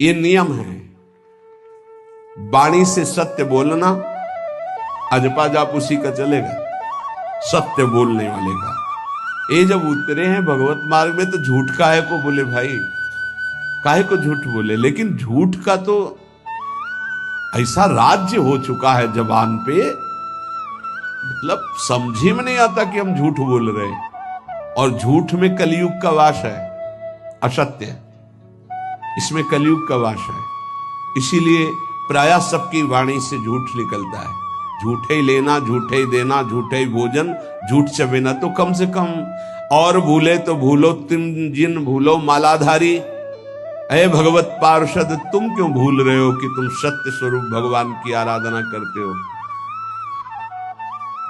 ये नियम है, वाणी से सत्य बोलना, अजपा जाप उसी का चलेगा, सत्य बोलने वाले का। ये जब उतरे हैं भगवत मार्ग में तो झूठ काहे को बोले भाई, काहे को झूठ बोले। लेकिन झूठ का तो ऐसा राज्य हो चुका है जबान पे, मतलब समझे में नहीं आता कि हम झूठ बोल रहे हैं। और झूठ में कलयुग का वास है, असत्य, इसमें कलयुग का वास है। इसीलिए प्रायः सबकी वाणी से झूठ निकलता है। झूठे ही लेना, झूठे ही देना, झूठे ही भोजन, झूठ चबेना। तो कम से कम और भूले तो भूलो तुम जिन भूलो मालाधारी, अय भगवत पार्षद तुम क्यों भूल रहे हो कि तुम सत्य स्वरूप भगवान की आराधना करते हो।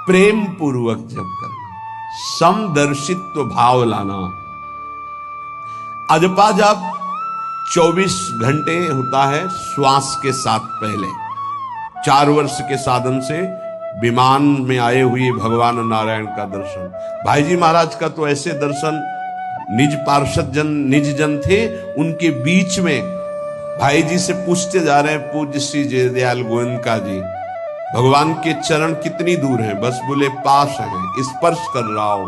प्रेम पूर्वक जप करना, समदर्शित्व भाव लाना। अजपा जाप 24 घंटे होता है श्वास के साथ पहले। 4 वर्ष के साधन से विमान में आए हुए भगवान नारायण का दर्शन। भाई जी महाराज का तो ऐसे दर्शन, निज पार्षद जन निज जन थे, उनके बीच में भाई जी से पूछते जा रहे हैं पूज्य श्री जयदयाल गोयनका जी, भगवान के चरण कितनी दूर हैं? बस बोले पास हैं, स्पर्श कर रहा हो।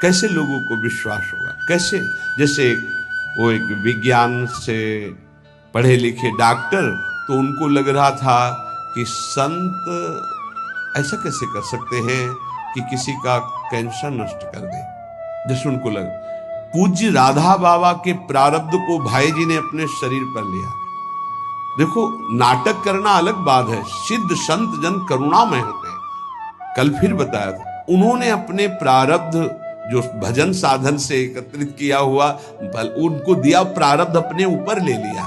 कैसे लोगों को विश्वास होगा? कैसे? जैसे वो एक विज्ञान से पढ़े लिखे डॉक्टर, तो उनको लग रहा था कि संत ऐसा कैसे कर सकते हैं कि किसी का कैंसर नष्ट कर दे। जैसे उनको लग, पूज्य राधा बाबा के प्रारब्ध को भाई जी ने अपने शरीर पर लिया। देखो, नाटक करना अलग बात है, सिद्ध संत जन करुणामय होते हैं। कल फिर बताया था, उन्होंने अपने प्रारब्ध जो भजन साधन से एकत्रित किया हुआ उनको दिया, प्रारब्ध अपने ऊपर ले लिया,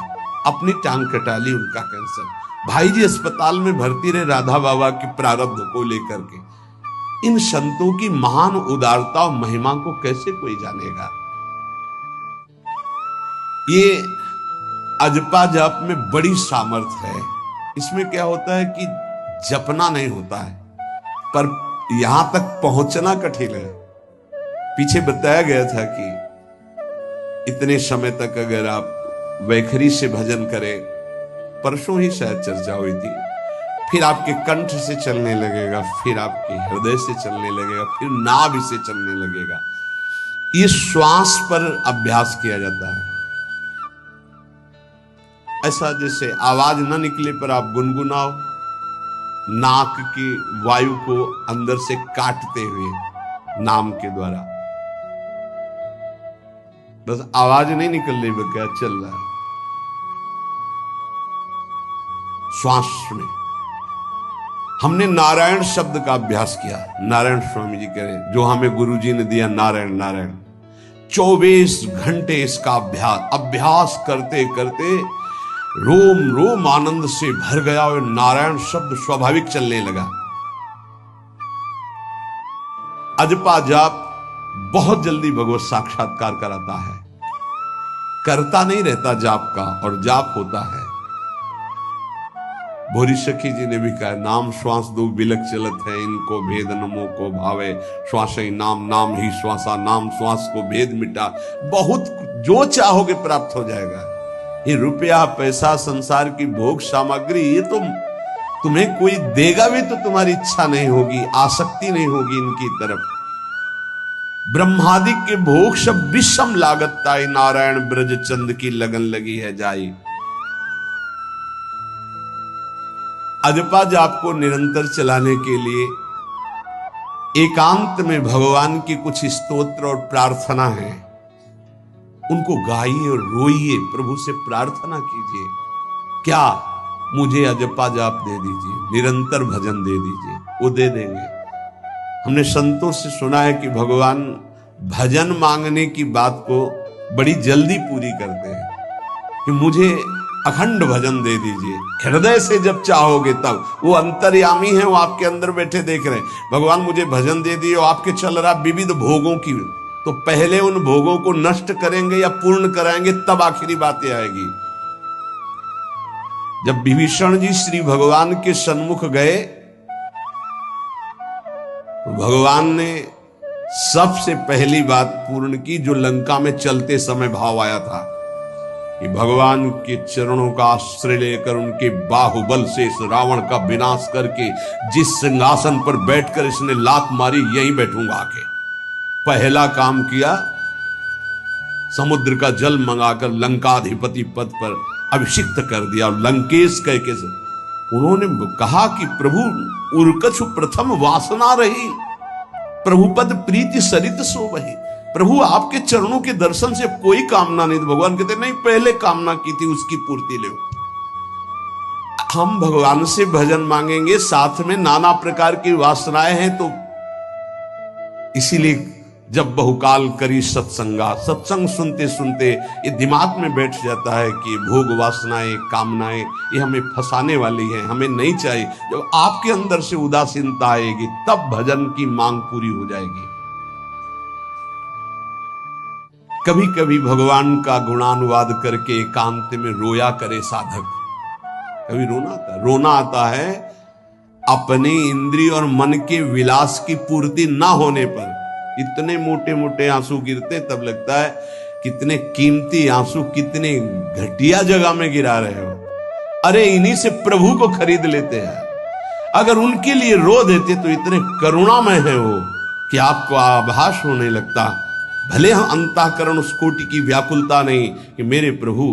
अपनी टांग कटा ली उनका कैंसर। भाई जी अस्पताल में भर्ती रहे राधा बाबा के प्रारब्ध को लेकर के। इन संतों की महान उदारता और महिमा को कैसे कोई जानेगा। ये अजपा जाप में बड़ी सामर्थ्य है। इसमें क्या होता है कि जपना नहीं होता है, पर यहां तक पहुंचना कठिन है। पीछे बताया गया था कि इतने समय तक अगर आप वैखरी से भजन करें, परसों ही शायद चर्चा हुई थी, फिर आपके कंठ से चलने लगेगा, फिर आपके हृदय से चलने लगेगा, फिर नाभि से चलने लगेगा। ये श्वास पर अभ्यास किया जाता है। ऐसा जैसे आवाज न निकले पर आप गुनगुनाओ, नाक की वायु को अंदर से काटते हुए नाम के द्वारा, बस आवाज नहीं निकल रही, क्या चल रहा है श्वास में। हमने नारायण शब्द का अभ्यास किया। नारायण स्वामी जी कह रहे, जो हमें गुरुजी ने दिया, नारायण नारायण। 24 घंटे इसका अभ्यास करते करते रोम रोम आनंद से भर गया और नारायण शब्द स्वाभाविक चलने लगा। अजपा जाप बहुत जल्दी भगवत साक्षात्कार कराता है। करता नहीं रहता जाप का, और जाप होता है। भोरी सखी जी ने भी कहा, नाम श्वास दो बिलक चलत है, इनको भेद नमो को भावे, श्वास ही नाम नाम ही श्वासा, नाम श्वास को भेद मिटा। बहुत जो चाहोगे प्राप्त हो जाएगा। ये रुपया पैसा संसार की भोग सामग्री, ये तो तुम्हें कोई देगा भी तो तुम्हारी इच्छा नहीं होगी, आसक्ति नहीं होगी इनकी तरफ। ब्रह्मादि के भोग सब विषम लागत ताई, नारायण ब्रज चंद की लगन लगी है जाई। अजपा जाप को निरंतर चलाने के लिए एकांत में भगवान की कुछ स्तोत्र और प्रार्थना है, उनको गाइए और रोइए, प्रभु से प्रार्थना कीजिए। क्या? मुझे अजपा जाप दे दीजिए, निरंतर भजन दे दीजिए, वो दे देंगे। हमने संतों से सुना है कि भगवान भजन मांगने की बात को बड़ी जल्दी पूरी करते हैं, कि मुझे अखंड भजन दे दीजिए, हृदय से जब चाहोगे तब। वो अंतर्यामी है, वो आपके अंदर बैठे देख रहे हैं। भगवान मुझे भजन दे दिए, आपके चल रहा विविध भोगों की, तो पहले उन भोगों को नष्ट करेंगे या पूर्ण कराएंगे, तब आखिरी बातें आएगी। जब विभीषण जी श्री भगवान के सन्मुख गए, तो भगवान ने सबसे पहली बात पूर्ण की, जो लंका में चलते समय भाव आया था। कि भगवान के चरणों का आश्रय लेकर उनके बाहुबल से इस रावण का विनाश करके जिस सिंहासन पर बैठकर इसने लात मारी, यहीं बैठूंगा आके। पहला काम किया, समुद्र का जल मंगाकर लंकाधिपति पद पर अभिषिक्त कर दिया। और लंकेश कह के उन्होंने कहा कि प्रभु उर्कछु प्रथम वासना रही, प्रभु पद प्रीति सरित सो वही। प्रभु आपके चरणों के दर्शन से कोई कामना नहीं। भगवान कहते नहीं, पहले कामना की थी उसकी पूर्ति ले। हम भगवान से भजन मांगेंगे, साथ में नाना प्रकार की वासनाएं हैं, तो इसीलिए जब बहुकाल करी सत्संगा, सत्संग सुनते सुनते ये दिमाग में बैठ जाता है कि भोग वासनाएं, कामनाएं ये हमें फंसाने वाली है, हमें नहीं चाहिए। जब आपके अंदर से उदासीनता आएगी तब भजन की मांग पूरी हो जाएगी। कभी कभी भगवान का गुणानुवाद करके एकांत में रोया करे साधक। कभी रोना आता है अपने इंद्रिय और मन के विलास की पूर्ति ना होने पर। इतने मोटे मोटे आंसू गिरते, तब लगता है कितने कीमती आंसू कितने घटिया जगह में गिरा रहे हो। अरे इन्हीं से प्रभु को खरीद लेते हैं। अगर उनके लिए रो देते तो इतने करुणामय है वो कि आपको आभास होने लगता। भले हम अंतःकरण उस कोटि की व्याकुलता नहीं कि मेरे प्रभु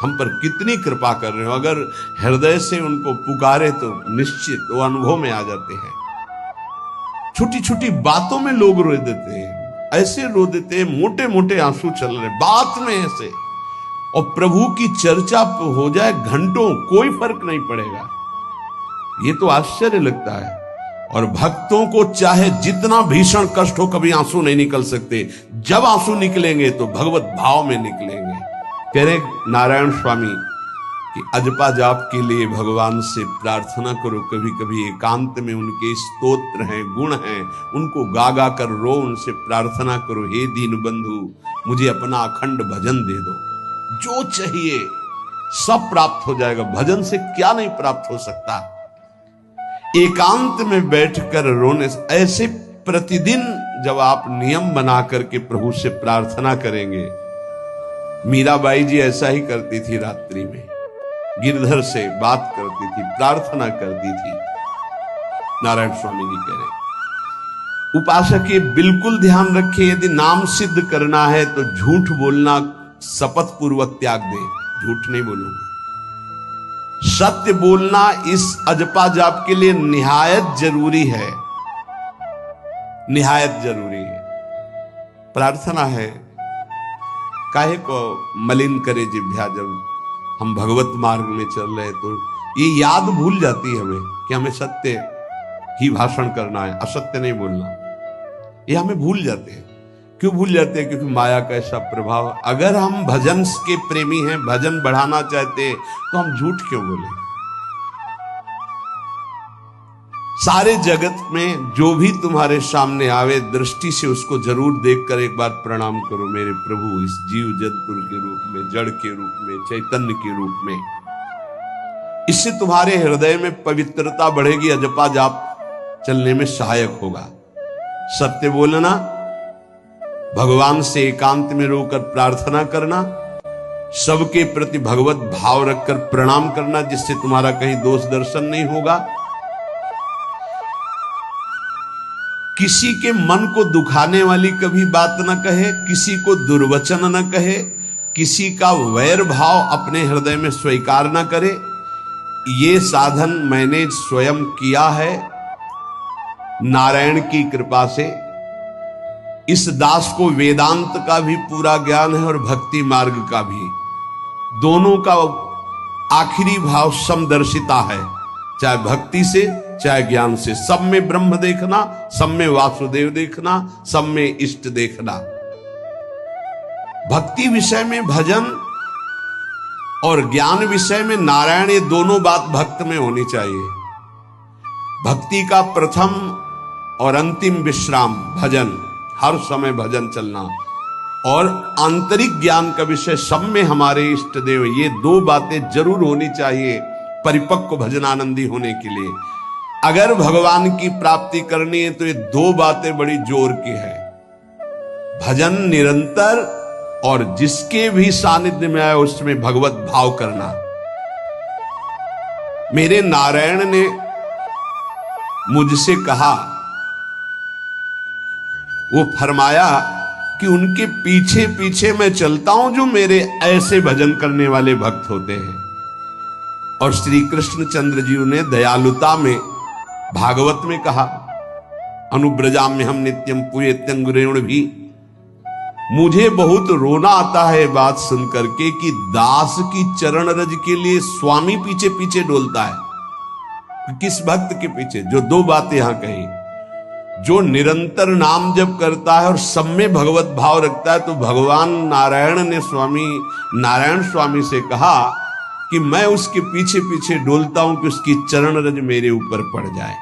हम पर कितनी कृपा कर रहे हो, अगर हृदय से उनको पुकारे तो निश्चित वो अनुभव में आ जाते हैं। छोटी छोटी बातों में लोग रो देते हैं, ऐसे रो देते हैं, मोटे मोटे आंसू चल रहे बात में ऐसे, और प्रभु की चर्चा हो जाए घंटों, कोई फर्क नहीं पड़ेगा। ये तो आश्चर्य लगता है। और भक्तों को चाहे जितना भीषण कष्ट हो, कभी आंसू नहीं निकल सकते। जब आंसू निकलेंगे तो भगवत भाव में निकलेंगे। कह रहे नारायण स्वामी कि अजपा जाप के लिए भगवान से प्रार्थना करो। कभी कभी एकांत में उनके स्तोत्र हैं, गुण हैं, उनको गा गा कर रो, उनसे प्रार्थना करो, हे दीन बंधु मुझे अपना अखंड भजन दे दो। जो चाहिए सब प्राप्त हो जाएगा। भजन से क्या नहीं प्राप्त हो सकता। एकांत में बैठकर रोने से, ऐसे प्रतिदिन जब आप नियम बना करके प्रभु से प्रार्थना करेंगे। मीराबाई जी ऐसा ही करती थी, रात्रि में गिरधर से बात करती थी, प्रार्थना करती थी। नारायण स्वामी जी कह रहे उपासक ये बिल्कुल ध्यान रखें, यदि नाम सिद्ध करना है तो झूठ बोलना शपथ पूर्वक त्याग दे। झूठ नहीं बोलूंगा, सत्य बोलना इस अजपा जाप के लिए निहायत जरूरी है, निहायत जरूरी है। प्रार्थना है, काहे को मलिन करे जिह्वा। जब हम भगवत मार्ग में चल रहे तो ये याद भूल जाती है हमें कि हमें सत्य ही भाषण करना है, असत्य नहीं बोलना। ये हमें भूल जाते हैं। क्यों भूल जाते हैं? क्योंकि माया का ऐसा प्रभाव। अगर हम भजन के प्रेमी हैं, भजन बढ़ाना चाहते हैं, तो हम झूठ क्यों बोले? सारे जगत में जो भी तुम्हारे सामने आवे, दृष्टि से उसको जरूर देखकर एक बार प्रणाम करो। मेरे प्रभु इस जीव जंतु के रूप में, जड़ के रूप में, चैतन्य के रूप में। इससे तुम्हारे हृदय में पवित्रता बढ़ेगी, अजपा जाप चलने में सहायक होगा। सत्य बोलना, भगवान से एकांत में रोकर प्रार्थना करना, सबके प्रति भगवत भाव रखकर प्रणाम करना, जिससे तुम्हारा कहीं दोष दर्शन नहीं होगा। किसी के मन को दुखाने वाली कभी बात न कहे, किसी को दुर्वचन न कहे, किसी का वैर भाव अपने हृदय में स्वीकार न करे। ये साधन मैंने स्वयं किया है नारायण की कृपा से। इस दास को वेदांत का भी पूरा ज्ञान है और भक्ति मार्ग का भी। दोनों का आखिरी भाव समदर्शिता है, चाहे भक्ति से चाहे ज्ञान से। सब में ब्रह्म देखना, सब में वासुदेव देखना, सब में इष्ट देखना। भक्ति विषय में भजन और ज्ञान विषय में नारायण, ये दोनों बात भक्त में होनी चाहिए। भक्ति का प्रथम और अंतिम विश्राम भजन, हर समय भजन चलना। और आंतरिक ज्ञान का विषय सब में हमारे इष्ट देव, ये दो बातें जरूर होनी चाहिए परिपक्व भजनानंदी होने के लिए। अगर भगवान की प्राप्ति करनी है तो ये दो बातें बड़ी जोर की है। भजन निरंतर और जिसके भी सानिध्य में आए उसमें भगवत भाव करना। मेरे नारायण ने मुझसे कहा, वो फरमाया कि उनके पीछे पीछे मैं चलता हूं जो मेरे ऐसे भजन करने वाले भक्त होते हैं। और श्री कृष्णचंद्र जी ने दयालुता में भागवत में कहा, अनुब्रजाम में हम नित्यम पूयत्यंगुरेण भी। मुझे बहुत रोना आता है बात सुनकर के कि दास की चरण रज के लिए स्वामी पीछे पीछे डोलता है। किस भक्त के पीछे? जो दो बातें यहां कही, जो निरंतर नाम जप करता है और सब में भगवत भाव रखता है। तो भगवान नारायण ने नारायण स्वामी से कहा कि मैं उसके पीछे पीछे डोलता हूं कि उसकी चरण रज मेरे ऊपर पड़ जाए।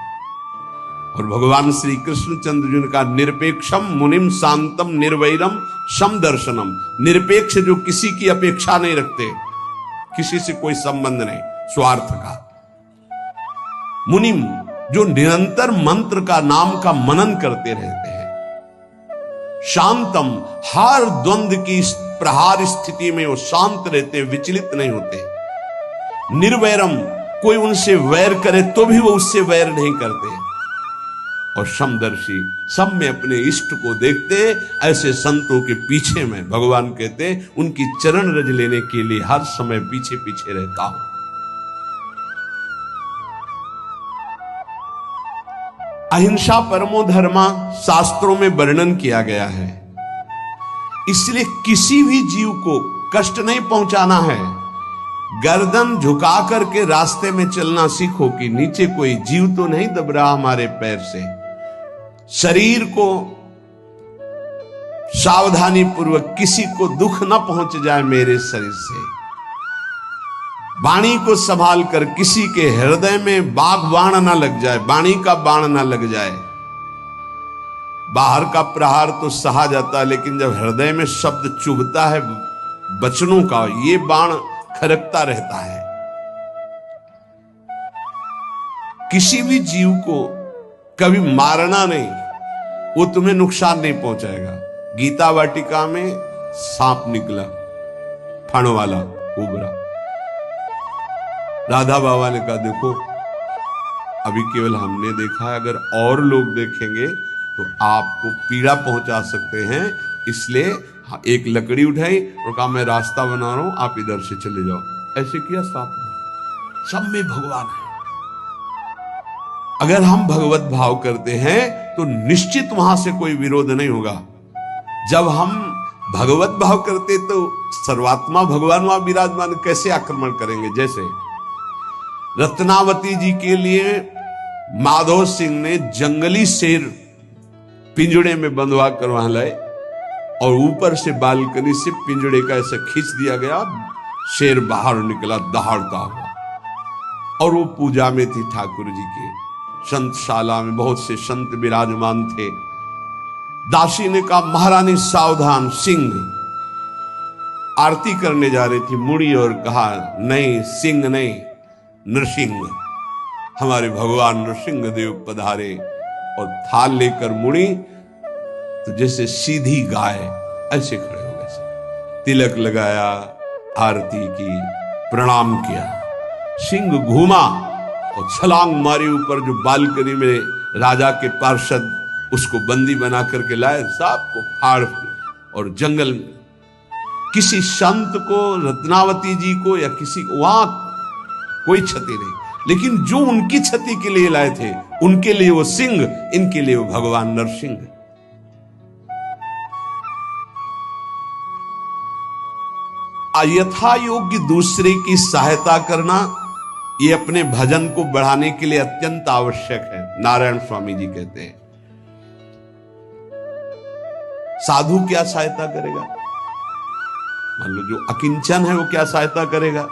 और भगवान श्री कृष्णचंद्र जी ने कहा, निरपेक्षम मुनिम शांतम निर्वैरम सम दर्शनम। निरपेक्ष जो किसी की अपेक्षा नहीं रखते, किसी से कोई संबंध नहीं स्वार्थ का। मुनिम जो निरंतर मंत्र का नाम का मनन करते रहते हैं। शांतम हर द्वंद्व की प्रहार स्थिति में वो शांत रहते, विचलित नहीं होते। निर्वैरम कोई उनसे वैर करे तो भी वो उससे वैर नहीं करते। और समदर्शी सब में अपने इष्ट को देखते। ऐसे संतों के पीछे में भगवान कहते उनकी चरण रज लेने के लिए हर समय पीछे पीछे रहता हूं। अहिंसा परमो धर्मा शास्त्रों में वर्णन किया गया है। इसलिए किसी भी जीव को कष्ट नहीं पहुंचाना है। गर्दन झुका करके रास्ते में चलना सीखो कि नीचे कोई जीव तो नहीं दब रहा हमारे पैर से। शरीर को सावधानी पूर्वक, किसी को दुख न पहुंच जाए मेरे शरीर से। वाणी को संभाल कर किसी के हृदय में बाग बाण ना लग जाए, वाणी का बाण ना लग जाए। बाहर का प्रहार तो सहा जाता है, लेकिन जब हृदय में शब्द चुभता है वचनों का, ये बाण खरकता रहता है। किसी भी जीव को कभी मारना नहीं, वो तुम्हें नुकसान नहीं पहुंचाएगा। गीता वाटिका में सांप निकला, फण वाला कोबरा। राधा बाबा ने कहा, देखो अभी केवल हमने देखा है, अगर और लोग देखेंगे तो आपको पीड़ा पहुंचा सकते हैं। इसलिए एक लकड़ी उठाई और कहा, मैं रास्ता बना रहा हूं, आप इधर से चले जाओ। ऐसे किया सांप ने। सब में भगवान है। अगर हम भगवत भाव करते हैं तो निश्चित वहां से कोई विरोध नहीं होगा। जब हम भगवत भाव करते तो सर्वात्मा भगवान वहां विराजमान, कैसे आक्रमण करेंगे? जैसे रत्नावती जी के लिए माधव सिंह ने जंगली शेर पिंजड़े में बंधवा कर वहां लाए और ऊपर से बालकनी से पिंजड़े का ऐसे खींच दिया गया। शेर बाहर निकला दहाड़ता हुआ, और वो पूजा में थी ठाकुर जी की। संतशाला में बहुत से संत विराजमान थे। दासी ने कहा, महारानी सावधान, सिंह। आरती करने जा रही थी, मुड़ी और कहा, नहीं सिंह नहीं, नृसिंह। हमारे भगवान नृसिंह देव पधारे। और थाल लेकर मुड़ी तो जैसे सीधी गाय ऐसे खड़े हो गए। तिलक लगाया, आरती की, प्रणाम किया। सिंह घूमा और छलांग मारी ऊपर, जो बालकनी में राजा के पार्षद उसको बंदी बना करके लाए, सांप को फाड़। और जंगल में किसी संत को, रत्नावती जी को या किसी को वहां कोई क्षति नहीं, लेकिन जो उनकी क्षति के लिए लाए थे उनके लिए वो सिंह, इनके लिए वो भगवान नरसिंह। यथा योग्य दूसरे की सहायता करना, ये अपने भजन को बढ़ाने के लिए अत्यंत आवश्यक है। नारायण स्वामी जी कहते हैं, साधु क्या सहायता करेगा? मान लो जो अकिंचन है वो क्या सहायता करेगा?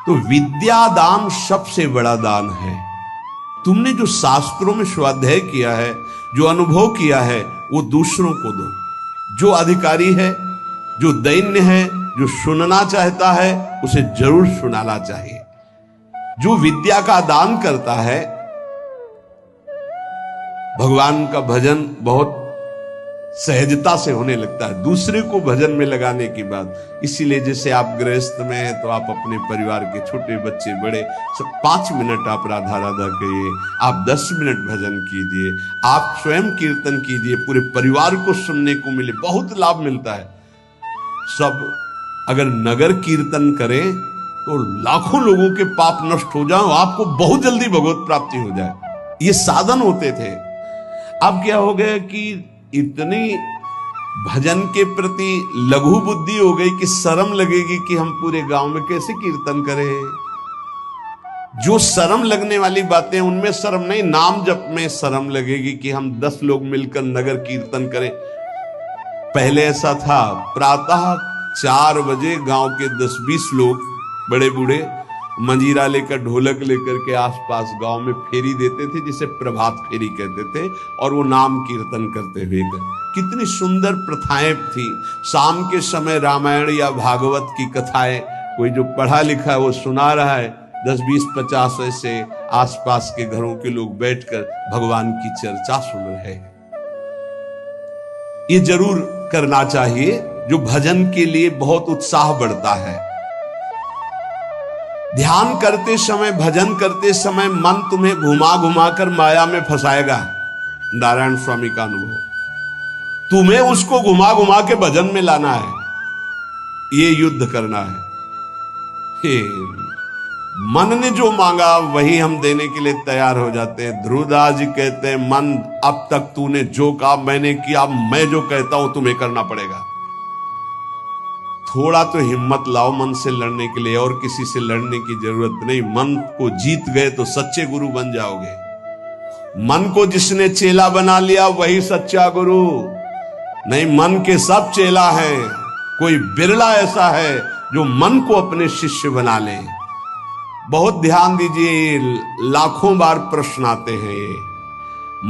तो विद्या दान सबसे बड़ा दान है। तुमने जो शास्त्रों में स्वाध्याय किया है, जो अनुभव किया है, वो दूसरों को दो। जो अधिकारी है, जो दैन्य है, जो सुनना चाहता है, उसे जरूर सुनाना चाहिए। जो विद्या का दान करता है, भगवान का भजन बहुत सहजता से होने लगता है दूसरे को भजन में लगाने की बात। इसीलिए जैसे आप गृहस्थ में हैं तो आप अपने परिवार के छोटे बच्चे बड़े सब 5 मिनट आप राधा राधा कहिए, आप 10 मिनट भजन कीजिए, आप स्वयं कीर्तन कीजिए, पूरे परिवार को सुनने को मिले, बहुत लाभ मिलता है। सब अगर नगर कीर्तन करें तो लाखों लोगों के पाप नष्ट हो जाए, आपको बहुत जल्दी भगवत प्राप्ति हो जाए। ये साधन होते थे। अब क्या हो गया कि इतनी भजन के प्रति लघु बुद्धि हो गई कि शर्म लगेगी कि हम पूरे गांव में कैसे कीर्तन करें। जो शर्म लगने वाली बातें उनमें शर्म नहीं, नाम जप में शर्म लगेगी कि हम 10 लोग मिलकर नगर कीर्तन करें। पहले ऐसा था, प्रातः 4 बजे गांव के 10-20 लोग बड़े बूढ़े मंजीरा लेकर ढोलक लेकर के आसपास गांव में फेरी देते थे, जिसे प्रभात फेरी कहते थे, और वो नाम कीर्तन करते हुए कितनी सुंदर प्रथाएं थी। शाम के समय रामायण या भागवत की कथाएं कोई जो पढ़ा लिखा है वो सुना रहा है, 10, 20, 50 ऐसे आसपास के घरों के लोग बैठकर भगवान की चर्चा सुन रहे हैं। ये जरूर करना चाहिए, जो भजन के लिए बहुत उत्साह बढ़ता है। ध्यान करते समय, भजन करते समय मन तुम्हें घुमा घुमा कर माया में फंसाएगा। नारायण स्वामी का अनुभव, तुम्हें उसको घुमा घुमा के भजन में लाना है, ये युद्ध करना है। मन ने जो मांगा वही हम देने के लिए तैयार हो जाते हैं। ध्रुवदास जी कहते हैं, मन अब तक तूने जो कहा मैंने किया, मैं जो कहता हूं तुम्हें करना पड़ेगा। थोड़ा तो हिम्मत लाओ मन से लड़ने के लिए, और किसी से लड़ने की जरूरत नहीं। मन को जीत गए तो सच्चे गुरु बन जाओगे। मन को जिसने चेला बना लिया वही सच्चा गुरु नहीं। मन के सब चेला हैं, कोई बिरला ऐसा है जो मन को अपने शिष्य बना ले। बहुत ध्यान दीजिए, लाखों बार प्रश्न आते हैं ये।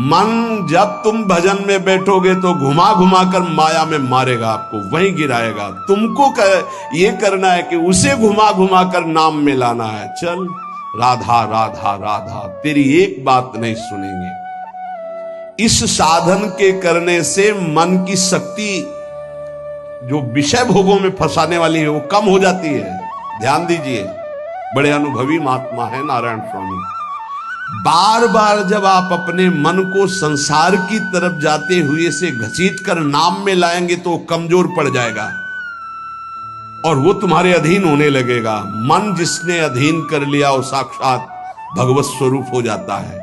मन जब तुम भजन में बैठोगे तो घुमा घुमा कर माया में मारेगा, आपको वहीं गिराएगा। तुमको ये करना है कि उसे घुमा घुमा कर नाम में लाना है। चल राधा राधा राधा, तेरी एक बात नहीं सुनेंगे। इस साधन के करने से मन की शक्ति जो विषय भोगों में फंसाने वाली है वो कम हो जाती है। ध्यान दीजिए, बड़े अनुभवी महात्मा है नारायण स्वामी। बार बार जब आप अपने मन को संसार की तरफ जाते हुए से घसीट कर नाम में लाएंगे तो कमजोर पड़ जाएगा और वो तुम्हारे अधीन होने लगेगा। मन जिसने अधीन कर लिया वो साक्षात भगवत स्वरूप हो जाता है।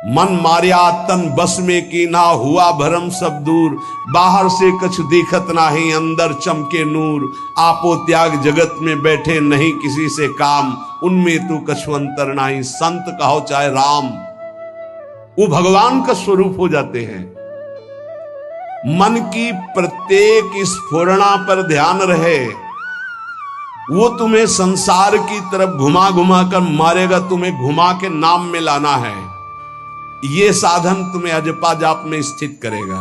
मन मारिया तन बस में की ना, हुआ भरम सब दूर, बाहर से कछ दिखत नाही, अंदर चमके नूर। आपो त्याग जगत में बैठे नहीं किसी से काम, उनमें तू कछुअंतर नाही, संत कहो चाहे राम। वो भगवान का स्वरूप हो जाते हैं। मन की प्रत्येक स्फुरणा पर ध्यान रहे, वो तुम्हें संसार की तरफ घुमा घुमा कर मारेगा, तुम्हें घुमा के नाम में लाना है। ये साधन तुम्हें अजपा जाप में स्थित करेगा।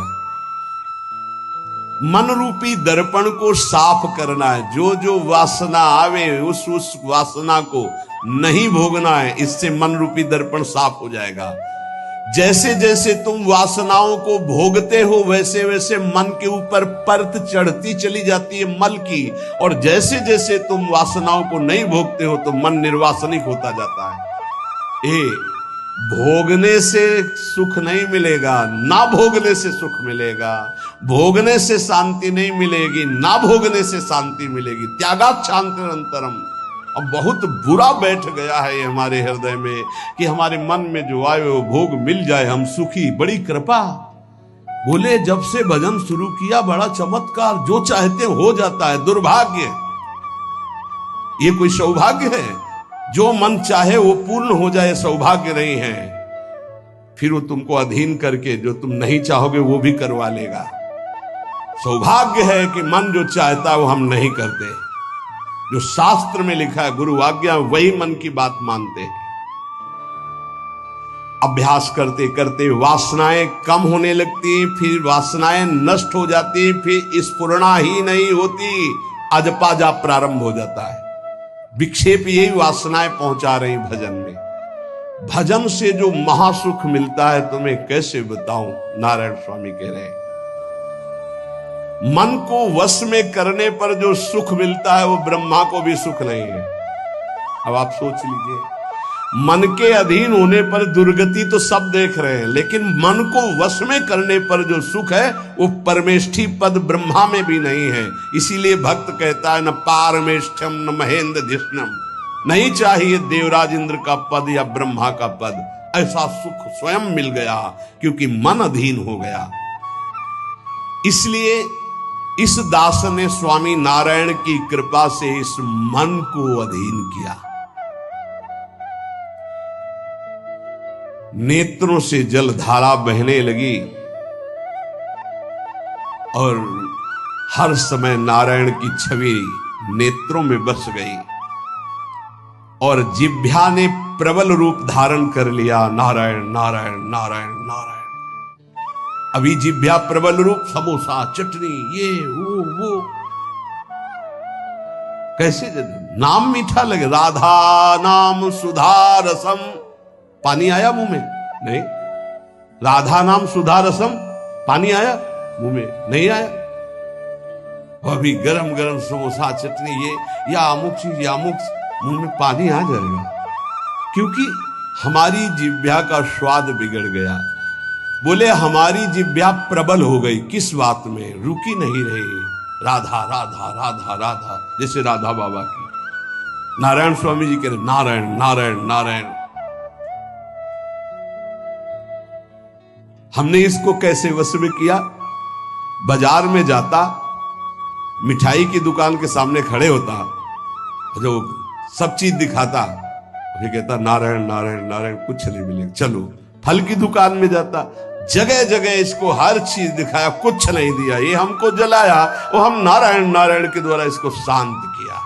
मन रूपी दर्पण को साफ करना है। जो जो वासना आवे उस वासना को नहीं भोगना है, इससे मन रूपी दर्पण साफ हो जाएगा। जैसे जैसे तुम वासनाओं को भोगते हो वैसे वैसे मन के ऊपर परत चढ़ती चली जाती है मल की, और जैसे जैसे तुम वासनाओं को नहीं भोगते हो तो मन निर्वासनिक होता जाता है। भोगने से सुख नहीं मिलेगा, ना भोगने से सुख मिलेगा। भोगने से शांति नहीं मिलेगी, ना भोगने से शांति मिलेगी। त्यागात शांतिरंतरम। अब बहुत बुरा बैठ गया है ये हमारे हृदय में कि हमारे मन में जो आए वो भोग मिल जाए, हम सुखी। बड़ी कृपा। बोले जब से भजन शुरू किया बड़ा चमत्कार, जो चाहते हो जाता है। दुर्भाग्य, ये कोई सौभाग्य है? जो मन चाहे वो पूर्ण हो जाए सौभाग्य नहीं है। फिर वो तुमको अधीन करके जो तुम नहीं चाहोगे वो भी करवा लेगा। सौभाग्य है कि मन जो चाहता है वो हम नहीं करते। जो शास्त्र में लिखा है, गुरु आज्ञा, वही मन की बात मानते हैं। अभ्यास करते करते वासनाएं कम होने लगती, फिर वासनाएं नष्ट हो जाती, फिर स्फुरणा ही नहीं होती, अजपा जाप प्रारंभ हो जाता है। विक्षेप यही वासनाएं पहुंचा रही भजन में। भजन से जो महासुख मिलता है तुम्हें कैसे बताऊं, नारायण स्वामी कह रहे हैं। मन को वश में करने पर जो सुख मिलता है वो ब्रह्मा को भी सुख नहीं है। अब आप सोच लीजिए, मन के अधीन होने पर दुर्गति तो सब देख रहे हैं, लेकिन मन को वश में करने पर जो सुख है वो परमेष्ठी पद ब्रह्मा में भी नहीं है। इसीलिए भक्त कहता है न पारमेष्ठ्यम न महेंद्र धिष्णम, नहीं चाहिए देवराज इंद्र का पद या ब्रह्मा का पद, ऐसा सुख स्वयं मिल गया क्योंकि मन अधीन हो गया। इसलिए इस दास ने स्वामी नारायण की कृपा से इस मन को अधीन किया। नेत्रों से जलधारा बहने लगी और हर समय नारायण की छवि नेत्रों में बस गई और जिह्वा ने प्रबल रूप धारण कर लिया, नारायण नारायण नारायण नारायण। अभी जिह्वा प्रबल रूप, समोसा चटनी ये वो कैसे नाम मीठा लगे, राधा नाम सुधा रसम, पानी आया मुंह में? नहीं। राधा नाम सुधा रसम, पानी आया मुंह में? नहीं आया। अभी गरम गरम समोसा चटनी ये या अमुक चीज या अमुक, मुंह में पानी आ जाएगा, क्योंकि हमारी जिह्वा का स्वाद बिगड़ गया। बोले हमारी जिह्वा प्रबल हो गई, किस बात में? रुकी नहीं रही, राधा राधा राधा राधा, जैसे राधा बाबा की। नारायण स्वामी जी कह रहे नारायण नारायण नारायण। हमने इसको कैसे वश में किया? बाजार में जाता, मिठाई की दुकान के सामने खड़े होता, जो सब चीज दिखाता, फिर कहता नारायण नारायण नारायण, कुछ नहीं मिलेगा, चलो। फल की दुकान में जाता, जगह जगह इसको हर चीज दिखाया, कुछ नहीं दिया, ये हमको जलाया, वो हम नारायण नारायण के द्वारा इसको शांत किया।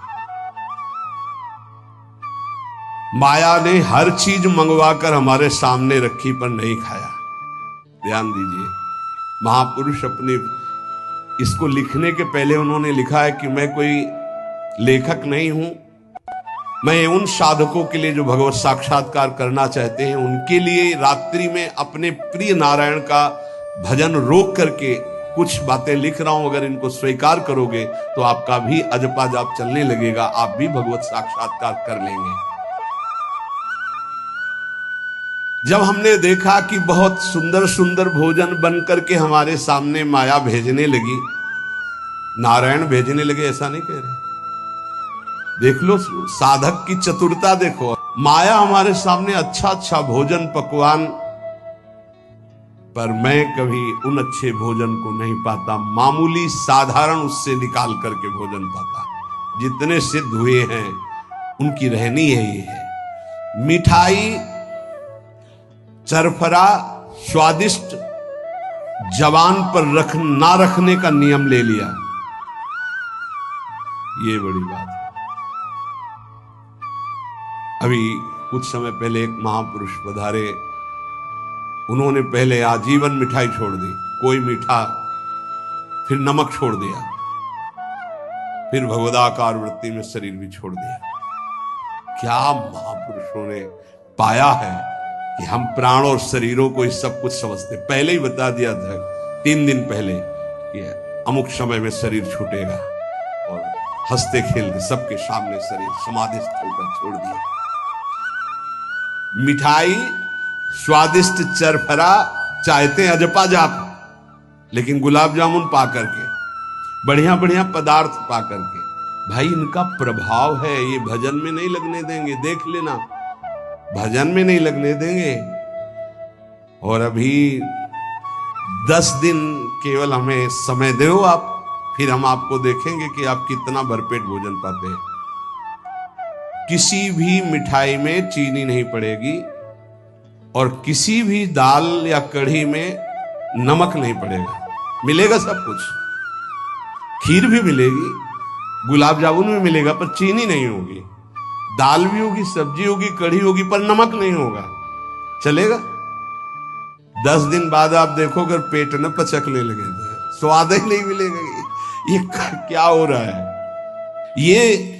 माया ने हर चीज मंगवाकर हमारे सामने रखी पर नहीं खाया। ध्यान दीजिए, महापुरुष अपने इसको लिखने के पहले उन्होंने लिखा है कि मैं कोई लेखक नहीं हूं, मैं उन साधकों के लिए जो भगवत साक्षात्कार करना चाहते हैं उनके लिए रात्रि में अपने प्रिय नारायण का भजन रोक करके कुछ बातें लिख रहा हूं। अगर इनको स्वीकार करोगे तो आपका भी अजपा जाप चलने लगेगा, आप भी भगवत साक्षात्कार कर लेंगे। जब हमने देखा कि बहुत सुंदर सुंदर भोजन बन करके हमारे सामने माया भेजने लगी, नारायण भेजने लगे, ऐसा नहीं कह रहे, देख लो साधक की चतुरता देखो। माया हमारे सामने अच्छा अच्छा भोजन पकवान, पर मैं कभी उन अच्छे भोजन को नहीं पाता, मामूली साधारण उससे निकाल करके भोजन पाता। जितने सिद्ध हुए हैं उनकी रहनी यही है। मिठाई चरफरा स्वादिष्ट जवान पर ना रखने का नियम ले लिया, ये बड़ी बात है। अभी कुछ समय पहले एक महापुरुष पधारे, उन्होंने पहले आजीवन मिठाई छोड़ दी, कोई मीठा, फिर नमक छोड़ दिया, फिर भगवदाकार वृत्ति में शरीर भी छोड़ दिया। क्या महापुरुषों ने पाया है कि हम प्राण और शरीरों को इस सब कुछ समझते। पहले ही बता दिया था 3 दिन पहले कि अमुक समय में शरीर छूटेगा, और हंसते खेलते सबके सामने शरीर समाधिस्थ होकर छोड़ दिया। मिठाई स्वादिष्ट चरफरा चाहते अजपा जाप, लेकिन गुलाब जामुन पा करके, बढ़िया बढ़िया पदार्थ पा करके, भाई इनका प्रभाव है, ये भजन में नहीं लगने देंगे, देख लेना, भजन में नहीं लगने देंगे। और अभी 10 दिन केवल हमें समय दो आप, फिर हम आपको देखेंगे कि आप कितना भरपेट भोजन पाते हैं। किसी भी मिठाई में चीनी नहीं पड़ेगी और किसी भी दाल या कढ़ी में नमक नहीं पड़ेगा, मिलेगा सब कुछ। खीर भी मिलेगी, गुलाब जामुन भी मिलेगा, पर चीनी नहीं होगी। दाल भी होगी, सब्जी होगी, कढ़ी होगी, पर नमक नहीं होगा, चलेगा। 10 दिन बाद आप देखो अगर पेट न पचकने लगे तो स्वाद ही नहीं मिलेगा। ये क्या हो रहा है? ये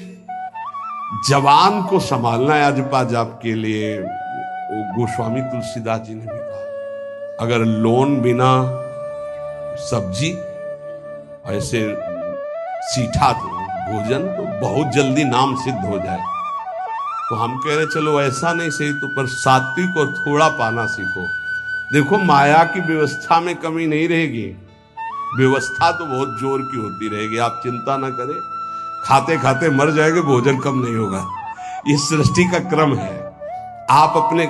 जवान को संभालना है अजपा जाप के लिए। गोस्वामी तुलसीदास जी ने भी कहा, अगर लोन बिना सब्जी ऐसे सीठा भोजन तो बहुत जल्दी नाम सिद्ध हो जाए। तो हम कह रहे चलो ऐसा नहीं सही तो पर सात्विक और थोड़ा पाना सीखो। देखो माया की व्यवस्था में कमी नहीं रहेगी, व्यवस्था तो बहुत जोर की होती रहेगी, आप चिंता ना करें। खाते खाते मर जाएंगे, भोजन कम नहीं होगा, ये सृष्टि का क्रम है। आप अपने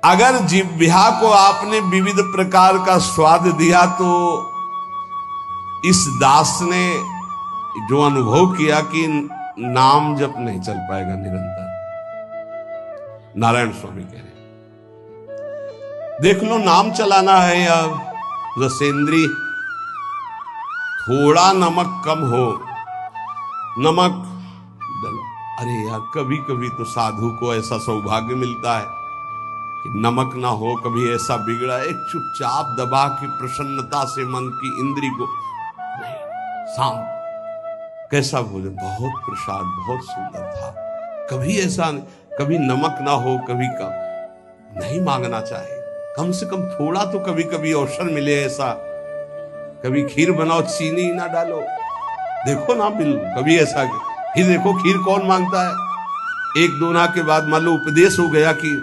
अगर जिह्वा को आपने विविध प्रकार का स्वाद दिया तो इस दास ने जो अनुभव किया कि नाम जप नहीं चल पाएगा निरंतर। नारायण स्वामी कह रहे देख लो नाम चलाना है या रसेंद्री, थोड़ा नमक कम हो, नमक डलो। अरे यार कभी कभी तो साधु को ऐसा सौभाग्य मिलता है कि नमक ना हो, कभी ऐसा बिगड़ा एक चुपचाप दबा के प्रसन्नता से मन की इंद्री को शांत, कैसा भोजन, बहुत प्रसाद, बहुत सुंदर था। कभी ऐसा कभी नमक ना हो, कभी कम नहीं मांगना चाहिए, कम से कम थोड़ा तो कभी कभी अवसर मिले ऐसा। कभी खीर बनाओ चीनी ना डालो, देखो ना बिल कभी ऐसा। फिर देखो खीर कौन मांगता है, एक दोना के बाद मान लो उपदेश हो गया कि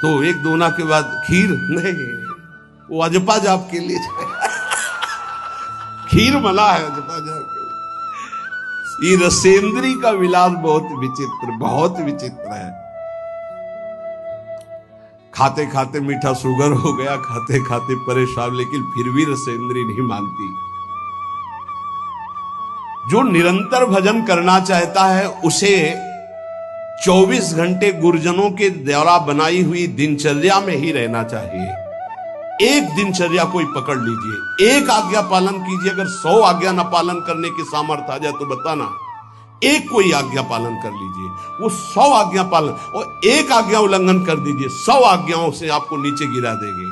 तो एक दोना के बाद खीर नहीं, वो अजपा जाप के लिए खीर मना है अजपा जाप के लिए। ये रसेंद्री का विलास बहुत विचित्र है। खाते खाते मीठा शुगर हो गया, खाते खाते परेशान, लेकिन फिर भी रसेंद्री नहीं मानती। जो निरंतर भजन करना चाहता है उसे 24 घंटे गुरुजनों के द्वारा बनाई हुई दिनचर्या में ही रहना चाहिए। एक दिनचर्या कोई पकड़ लीजिए, एक आज्ञा पालन कीजिए। अगर 100 आज्ञा ना पालन करने की सामर्थ्य आ जाए तो बताना, एक कोई आज्ञा पालन कर लीजिए, वो 100 आज्ञा पालन, और एक आज्ञा उल्लंघन कर दीजिए, 100 आज्ञाओं से आपको नीचे गिरा देंगे।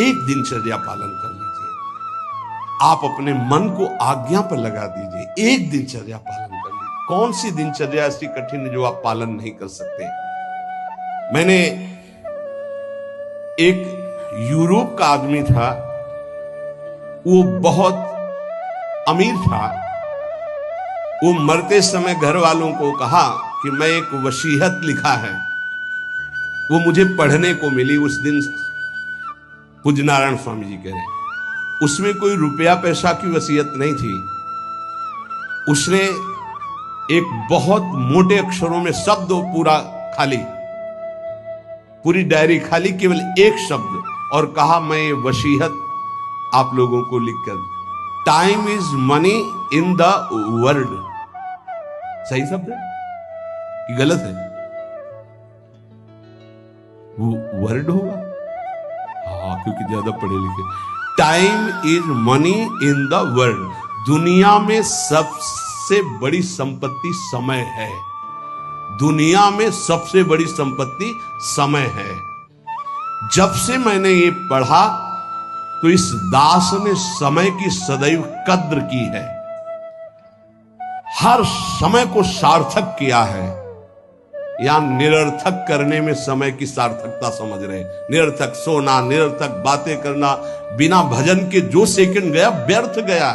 एक दिनचर्या पालन कर लीजिए, आप अपने मन को आज्ञा पर लगा दीजिए, एक दिनचर्या पालन कर लीजिए। कौन सी दिनचर्या ऐसी कठिन है जो आप पालन नहीं कर सकते? मैंने एक यूरोप का आदमी था, वो बहुत अमीर था। वो मरते समय घर वालों को कहा कि मैं एक वसीयत लिखा है, वो मुझे पढ़ने को मिली उस दिन। पूज्य नारायण स्वामी जी कह रहे हैं उसमें कोई रुपया पैसा की वसीयत नहीं थी। उसने एक बहुत मोटे अक्षरों में शब्द पूरा खाली, पूरी डायरी खाली, केवल एक शब्द, और कहा मैं ये वसीयत आप लोगों को लिखकर, time is money in the world. सही शब्द है कि गलत है? वो वर्ड होगा, हाँ, क्योंकि ज्यादा पढ़े लिखे। Time is money in the world, दुनिया में सबसे बड़ी संपत्ति समय है। दुनिया में सबसे बड़ी संपत्ति समय है। जब से मैंने ये पढ़ा तो इस दास ने समय की सदैव कद्र की है, हर समय को सार्थक किया है। या निरर्थक करने में समय की सार्थकता समझ रहे, निरर्थक सोना, निरर्थक बातें करना, बिना भजन के जो सेकंड गया व्यर्थ गया।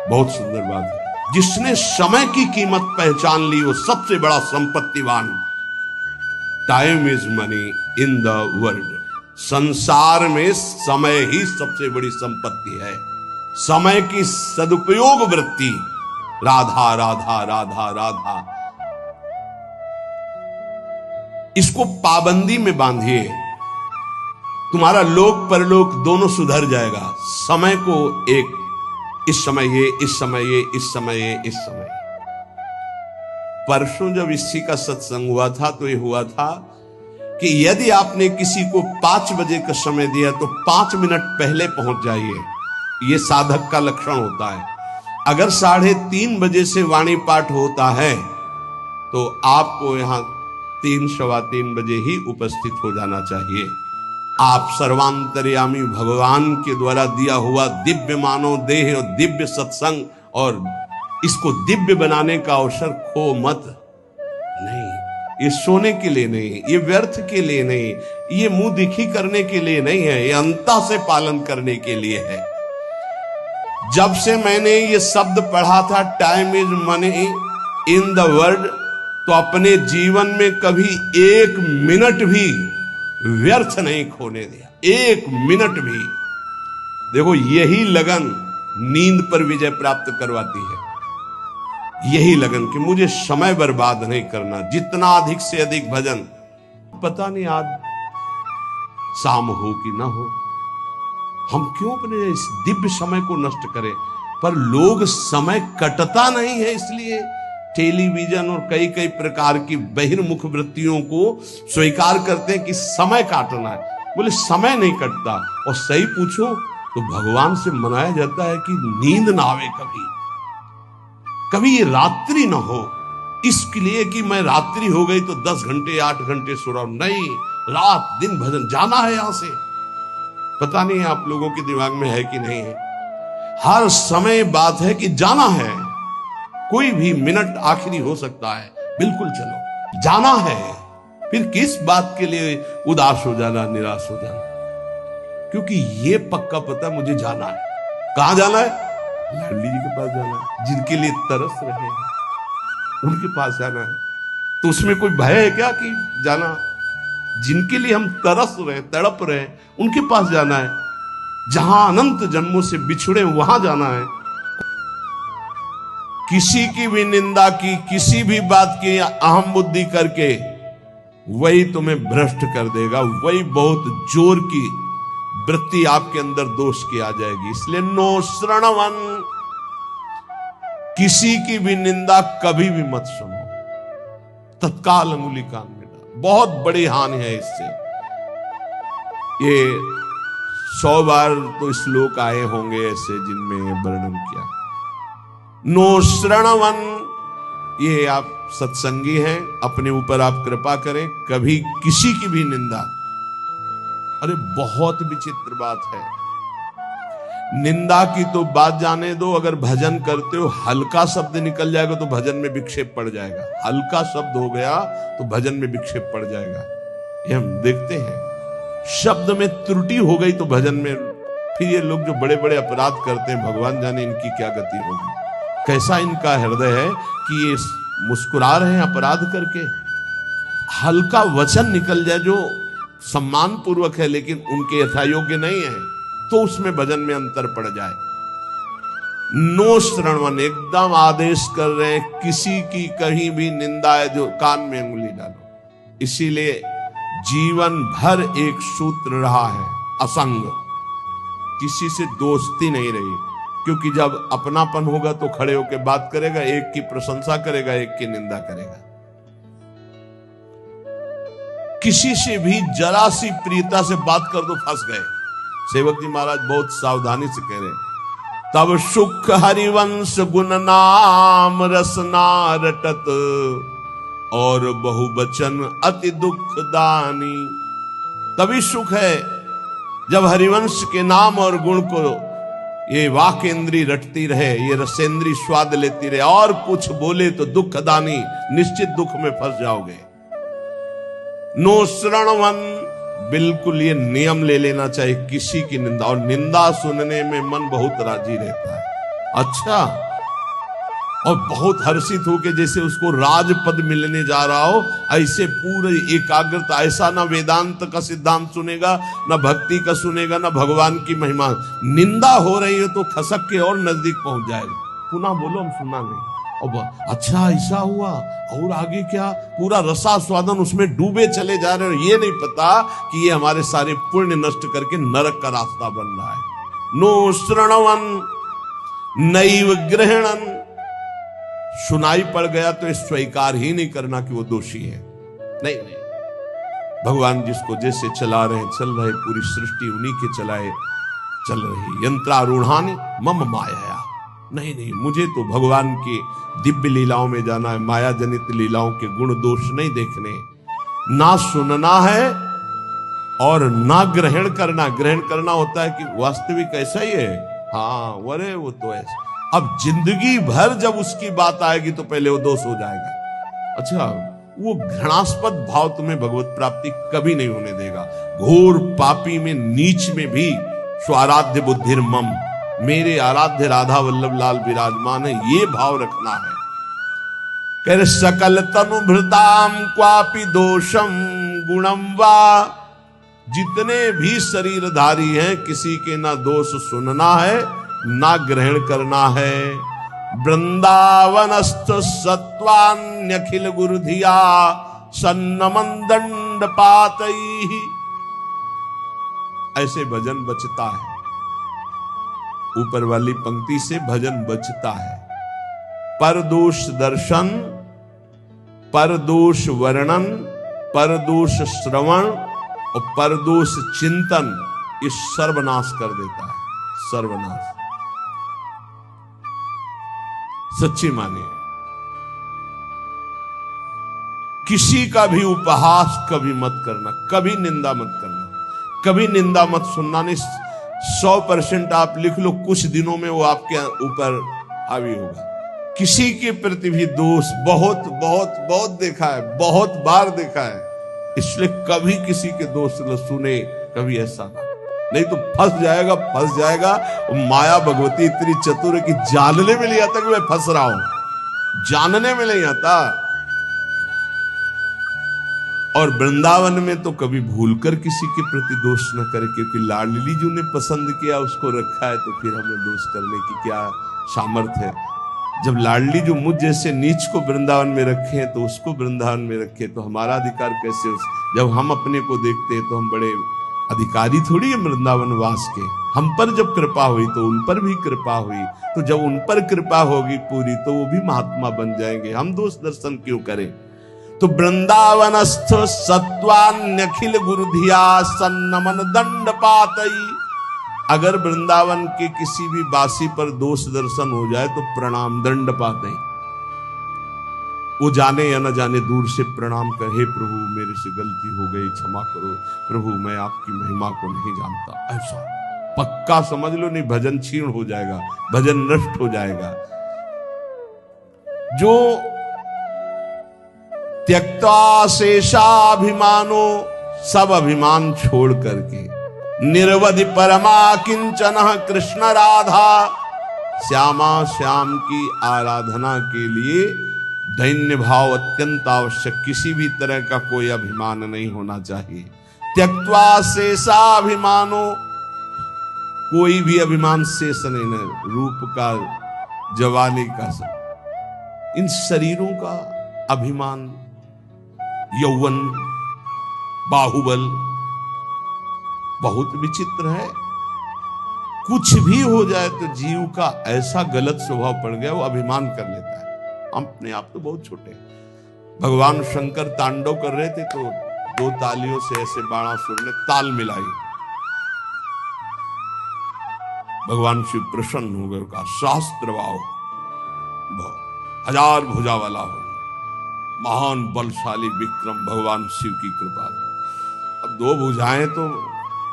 बहुत सुंदर बात है। जिसने समय की कीमत पहचान ली वो सबसे बड़ा संपत्तिवान। Time is money in the world, संसार में समय ही सबसे बड़ी संपत्ति है। समय की सदुपयोग वृत्ति, राधा राधा राधा राधा, इसको पाबंदी में बांधिए, तुम्हारा लोक परलोक दोनों सुधर जाएगा। समय को एक, इस समय ये, इस समय ये, इस समय ये, इस समय। परसों जब इसी का सत्संग हुआ था तो ये हुआ था कि यदि आपने किसी को 5 बजे का समय दिया तो 5 मिनट पहले पहुंच जाइए। ये साधक का लक्षण होता है। अगर 3:30 बजे से वाणी पाठ होता है तो आपको यहां 3 सवा 3 बजे ही उपस्थित हो जाना चाहिए। आप सर्वांतर्यामी भगवान के द्वारा दिया हुआ दिव्य मानव देह और दिव्य सत्संग और इसको दिव्य बनाने का अवसर खो मत। नहीं, ये सोने के लिए नहीं, ये व्यर्थ के लिए नहीं, ये मुंह दिखी करने के लिए नहीं है, ये अंता से पालन करने के लिए है। जब से मैंने ये शब्द पढ़ा था time is money in the world, तो अपने जीवन में कभी एक मिनट भी व्यर्थ नहीं खोने दिया, एक मिनट भी। देखो यही लगन नींद पर विजय प्राप्त करवाती है, यही लगन कि मुझे समय बर्बाद नहीं करना, जितना अधिक से अधिक भजन। पता नहीं आज शाम हो कि ना हो, हम क्यों अपने इस दिव्य समय को नष्ट करें। पर लोग समय कटता नहीं है, इसलिए टेलीविजन और कई कई प्रकार की बहिर्मुख वृत्तियों को स्वीकार करते हैं कि समय काटना है। बोले समय नहीं कटता। और सही पूछो तो भगवान से मनाया जाता है कि नींद ना आवे, कभी ये रात्रि ना हो, इसके लिए कि मैं रात्रि हो गई तो 10 घंटे 8 घंटे सो रहा हूं। नहीं, रात दिन भजन, जाना है यहां से। पता नहीं आप लोगों के दिमाग में है कि नहीं है, हर समय बात है कि जाना है, कोई भी मिनट आखिरी हो सकता है, बिल्कुल चलो जाना है। फिर किस बात के लिए उदास हो जाना, निराश हो जाना, क्योंकि ये पक्का पता मुझे जाना है। कहां जाना है? लाडली जी के पास जाना है, जिनके लिए तरस रहे हैं उनके पास जाना है। तो उसमें कोई भय है क्या कि जाना? जिनके लिए हम तरस रहे, तड़प रहे, उनके पास जाना है। जहां अनंत जन्मों से बिछड़े वहां जाना है। किसी की भी निंदा की, किसी भी बात की अहम बुद्धि करके, वही तुम्हें भ्रष्ट कर देगा, वही बहुत जोर की वृत्ति आपके अंदर दोष की आ जाएगी। इसलिए नो श्रणवन, किसी की भी निंदा कभी भी मत सुनो, तत्काल अंगुली कान में डाल। बहुत बड़ी हानि है इससे। ये 100 बार तो श्लोक आए होंगे ऐसे जिनमें वर्णन किया। नो श्रणवन, ये आप सत्संगी हैं, अपने ऊपर आप कृपा करें, कभी किसी की भी निंदा। अरे बहुत विचित्र बात है, निंदा की तो बात जाने दो, अगर भजन करते हो हल्का शब्द निकल जाएगा तो भजन में विक्षेप पड़ जाएगा। हल्का शब्द हो गया तो भजन में विक्षेप पड़ जाएगा, ये हम देखते हैं। शब्द में त्रुटि हो गई तो भजन में, फिर ये लोग जो बड़े बड़े अपराध करते हैं, भगवान जाने इनकी क्या गति होगी। कैसा इनका हृदय है कि ये मुस्कुरा रहे हैं अपराध करके। हल्का वचन निकल जाए जो सम्मान पूर्वक है लेकिन उनके यथायोग्य नहीं है, तो उसमें भजन में अंतर पड़ जाए। नो श्रणवन, एकदम आदेश कर रहे हैं, किसी की कहीं भी निंदा है जो कान में उंगली डालो। इसीलिए जीवन भर एक सूत्र रहा है, असंग, किसी से दोस्ती नहीं रही। क्योंकि जब अपनापन होगा तो खड़े होकर बात करेगा, एक की प्रशंसा करेगा, एक की निंदा करेगा। किसी से भी जरा सी प्रियता से बात कर दो फंस गए। सेवक जी महाराज बहुत सावधानी से कह रहे, तब सुख हरिवंश गुण नाम रसना रटत, और बहुवचन अति दुख दानी। तभी सुख है जब हरिवंश के नाम और गुण को ये वाक इंद्री रटती रहे, ये रसेंद्री स्वाद लेती रहे, और कुछ बोले तो दुख दानी, निश्चित दुख में फंस जाओगे। नो श्रणवन, बिल्कुल ये नियम ले लेना चाहिए, किसी की निंदा। और निंदा सुनने में मन बहुत राजी रहता है, अच्छा, और बहुत हर्षित होके जैसे उसको राजपद मिलने जा रहा हो, ऐसे पूरे एकाग्रता। ऐसा ना वेदांत का सिद्धांत सुनेगा, ना भक्ति का सुनेगा, ना भगवान की महिमा। निंदा हो रही है तो खसक के और नजदीक पहुंच जाएगा, पुनः बोलो हम सुना नहीं, और अच्छा ऐसा हुआ, और आगे क्या, पूरा रसास्वादन उसमें डूबे चले जा रहे हो। ये नहीं पता कि ये हमारे सारे पुण्य नष्ट करके नरक का रास्ता बन रहा है। नो श्रणवन नैव ग्रहणन, सुनाई पड़ गया तो स्वीकार ही नहीं करना कि वो दोषी है। नहीं नहीं, भगवान जिसको जैसे चला रहे चल रहे, पूरी सृष्टि उन्हीं के चलाए चल रही। यंत्रारूढ़ानि मम माया, नहीं नहीं, मुझे तो भगवान की दिव्य लीलाओं में जाना है, माया जनित लीलाओं के गुण दोष नहीं देखने, ना सुनना है और ना ग्रहण करना। ग्रहण करना होता है कि वास्तविक ऐसा ही है, हाँ वरे वो तो ऐसा। अब जिंदगी भर जब उसकी बात आएगी तो पहले वो दोष हो जाएगा। अच्छा, वो घृणास्पद भाव तुम्हें भगवत प्राप्ति कभी नहीं होने देगा। घोर पापी में, नीच में भी स्वाराध्य बुद्धिर मम, मेरे आराध्य राधा वल्लभ लाल विराजमान है, ये भाव रखना है। कह सकल तनु भृताम क्वापि दोषम गुणम वा, जितने भी शरीरधारी हैं किसी के ना दोष सुनना है ना ग्रहण करना है। वृंदावनस्थ सत्वान्यखिल गुरुधिया सन्नमन दंड पातई, ऐसे भजन बचता है। ऊपर वाली पंक्ति से भजन बचता है। परदोष दर्शन, परदोष वर्णन, परदोष श्रवण और परदोष चिंतन, इस सर्वनाश कर देता है। सर्वनाश सच्ची मानिए। किसी का भी उपहास कभी मत करना, कभी निंदा मत करना, कभी निंदा मत सुनना। नहीं, 100% आप लिख लो, कुछ दिनों में वो आपके ऊपर हावी होगा। किसी के प्रति भी दोष बहुत बहुत बहुत देखा है, बहुत बार देखा है, इसलिए कभी किसी के दोष न सुने, कभी ऐसा ना, नहीं तो फंस जाएगा, फंस जाएगा। माया भगवती इतनी चतुर है कि जानने में नहीं आता कि मैं फंस रहा हूं, जानने में नहीं आता। और वृंदावन में तो कभी भूलकर किसी के प्रति दोष न करे, क्योंकि लाडली जी ने पसंद किया, उसको रखा है, तो फिर हमें दोष करने की क्या सामर्थ्य है। जब लाडली जो मुझ जैसे नीच को वृंदावन में रखे हैं तो उसको वृंदावन में रखे, तो हमारा अधिकार कैसे? जब हम अपने को देखते हैं तो हम बड़े अधिकारी थोड़ी है वृंदावन वास के। हम पर जब कृपा हुई तो उन पर भी कृपा हुई, तो जब उन पर कृपा होगी पूरी तो वो भी महात्मा बन जाएंगे। हम दोष दर्शन क्यों करें? तो वृंदावनस्थ सत्वान्यखिल गुरुधिया सन्नमन दंड पातई, अगर वृंदावन के किसी भी वासी पर दोष दर्शन हो जाए तो प्रणाम दंड पातई, वो जाने या न जाने दूर से प्रणाम कर, हे प्रभु मेरे से गलती हो गई, क्षमा करो प्रभु, मैं आपकी महिमा को नहीं जानता। ऐसा पक्का समझ लो, नहीं भजन क्षीण हो जाएगा, भजन नष्ट हो जाएगा। जो त्यक्त्वा शेषाभिमानो, सब अभिमान छोड़ करके, निर्वधि परमा किंचन कृष्ण राधा, श्यामा श्याम की आराधना के लिए दैन्य भाव अत्यंत आवश्यक। किसी भी तरह का कोई अभिमान नहीं होना चाहिए। त्यक्त्वा शेषाभिमानो, कोई भी अभिमान शेष नहीं है, रूप का, जवानी का, इन शरीरों का अभिमान, यौवन, बाहुबल, बहुत विचित्र है। कुछ भी हो जाए तो जीव का ऐसा गलत स्वभाव पड़ गया, वो अभिमान कर लेता है। हम अपने आप तो बहुत छोटे। भगवान शंकर तांडव कर रहे थे तो 2 तालियों से ऐसे बाणासुर ने ताल मिलाई। भगवान शिव प्रसन्न हो गए, कहा शास्त्र वाओ, 1000 भुजा वाला हो, महान बलशाली विक्रम, भगवान शिव की कृपा। अब 2 भुजाएं तो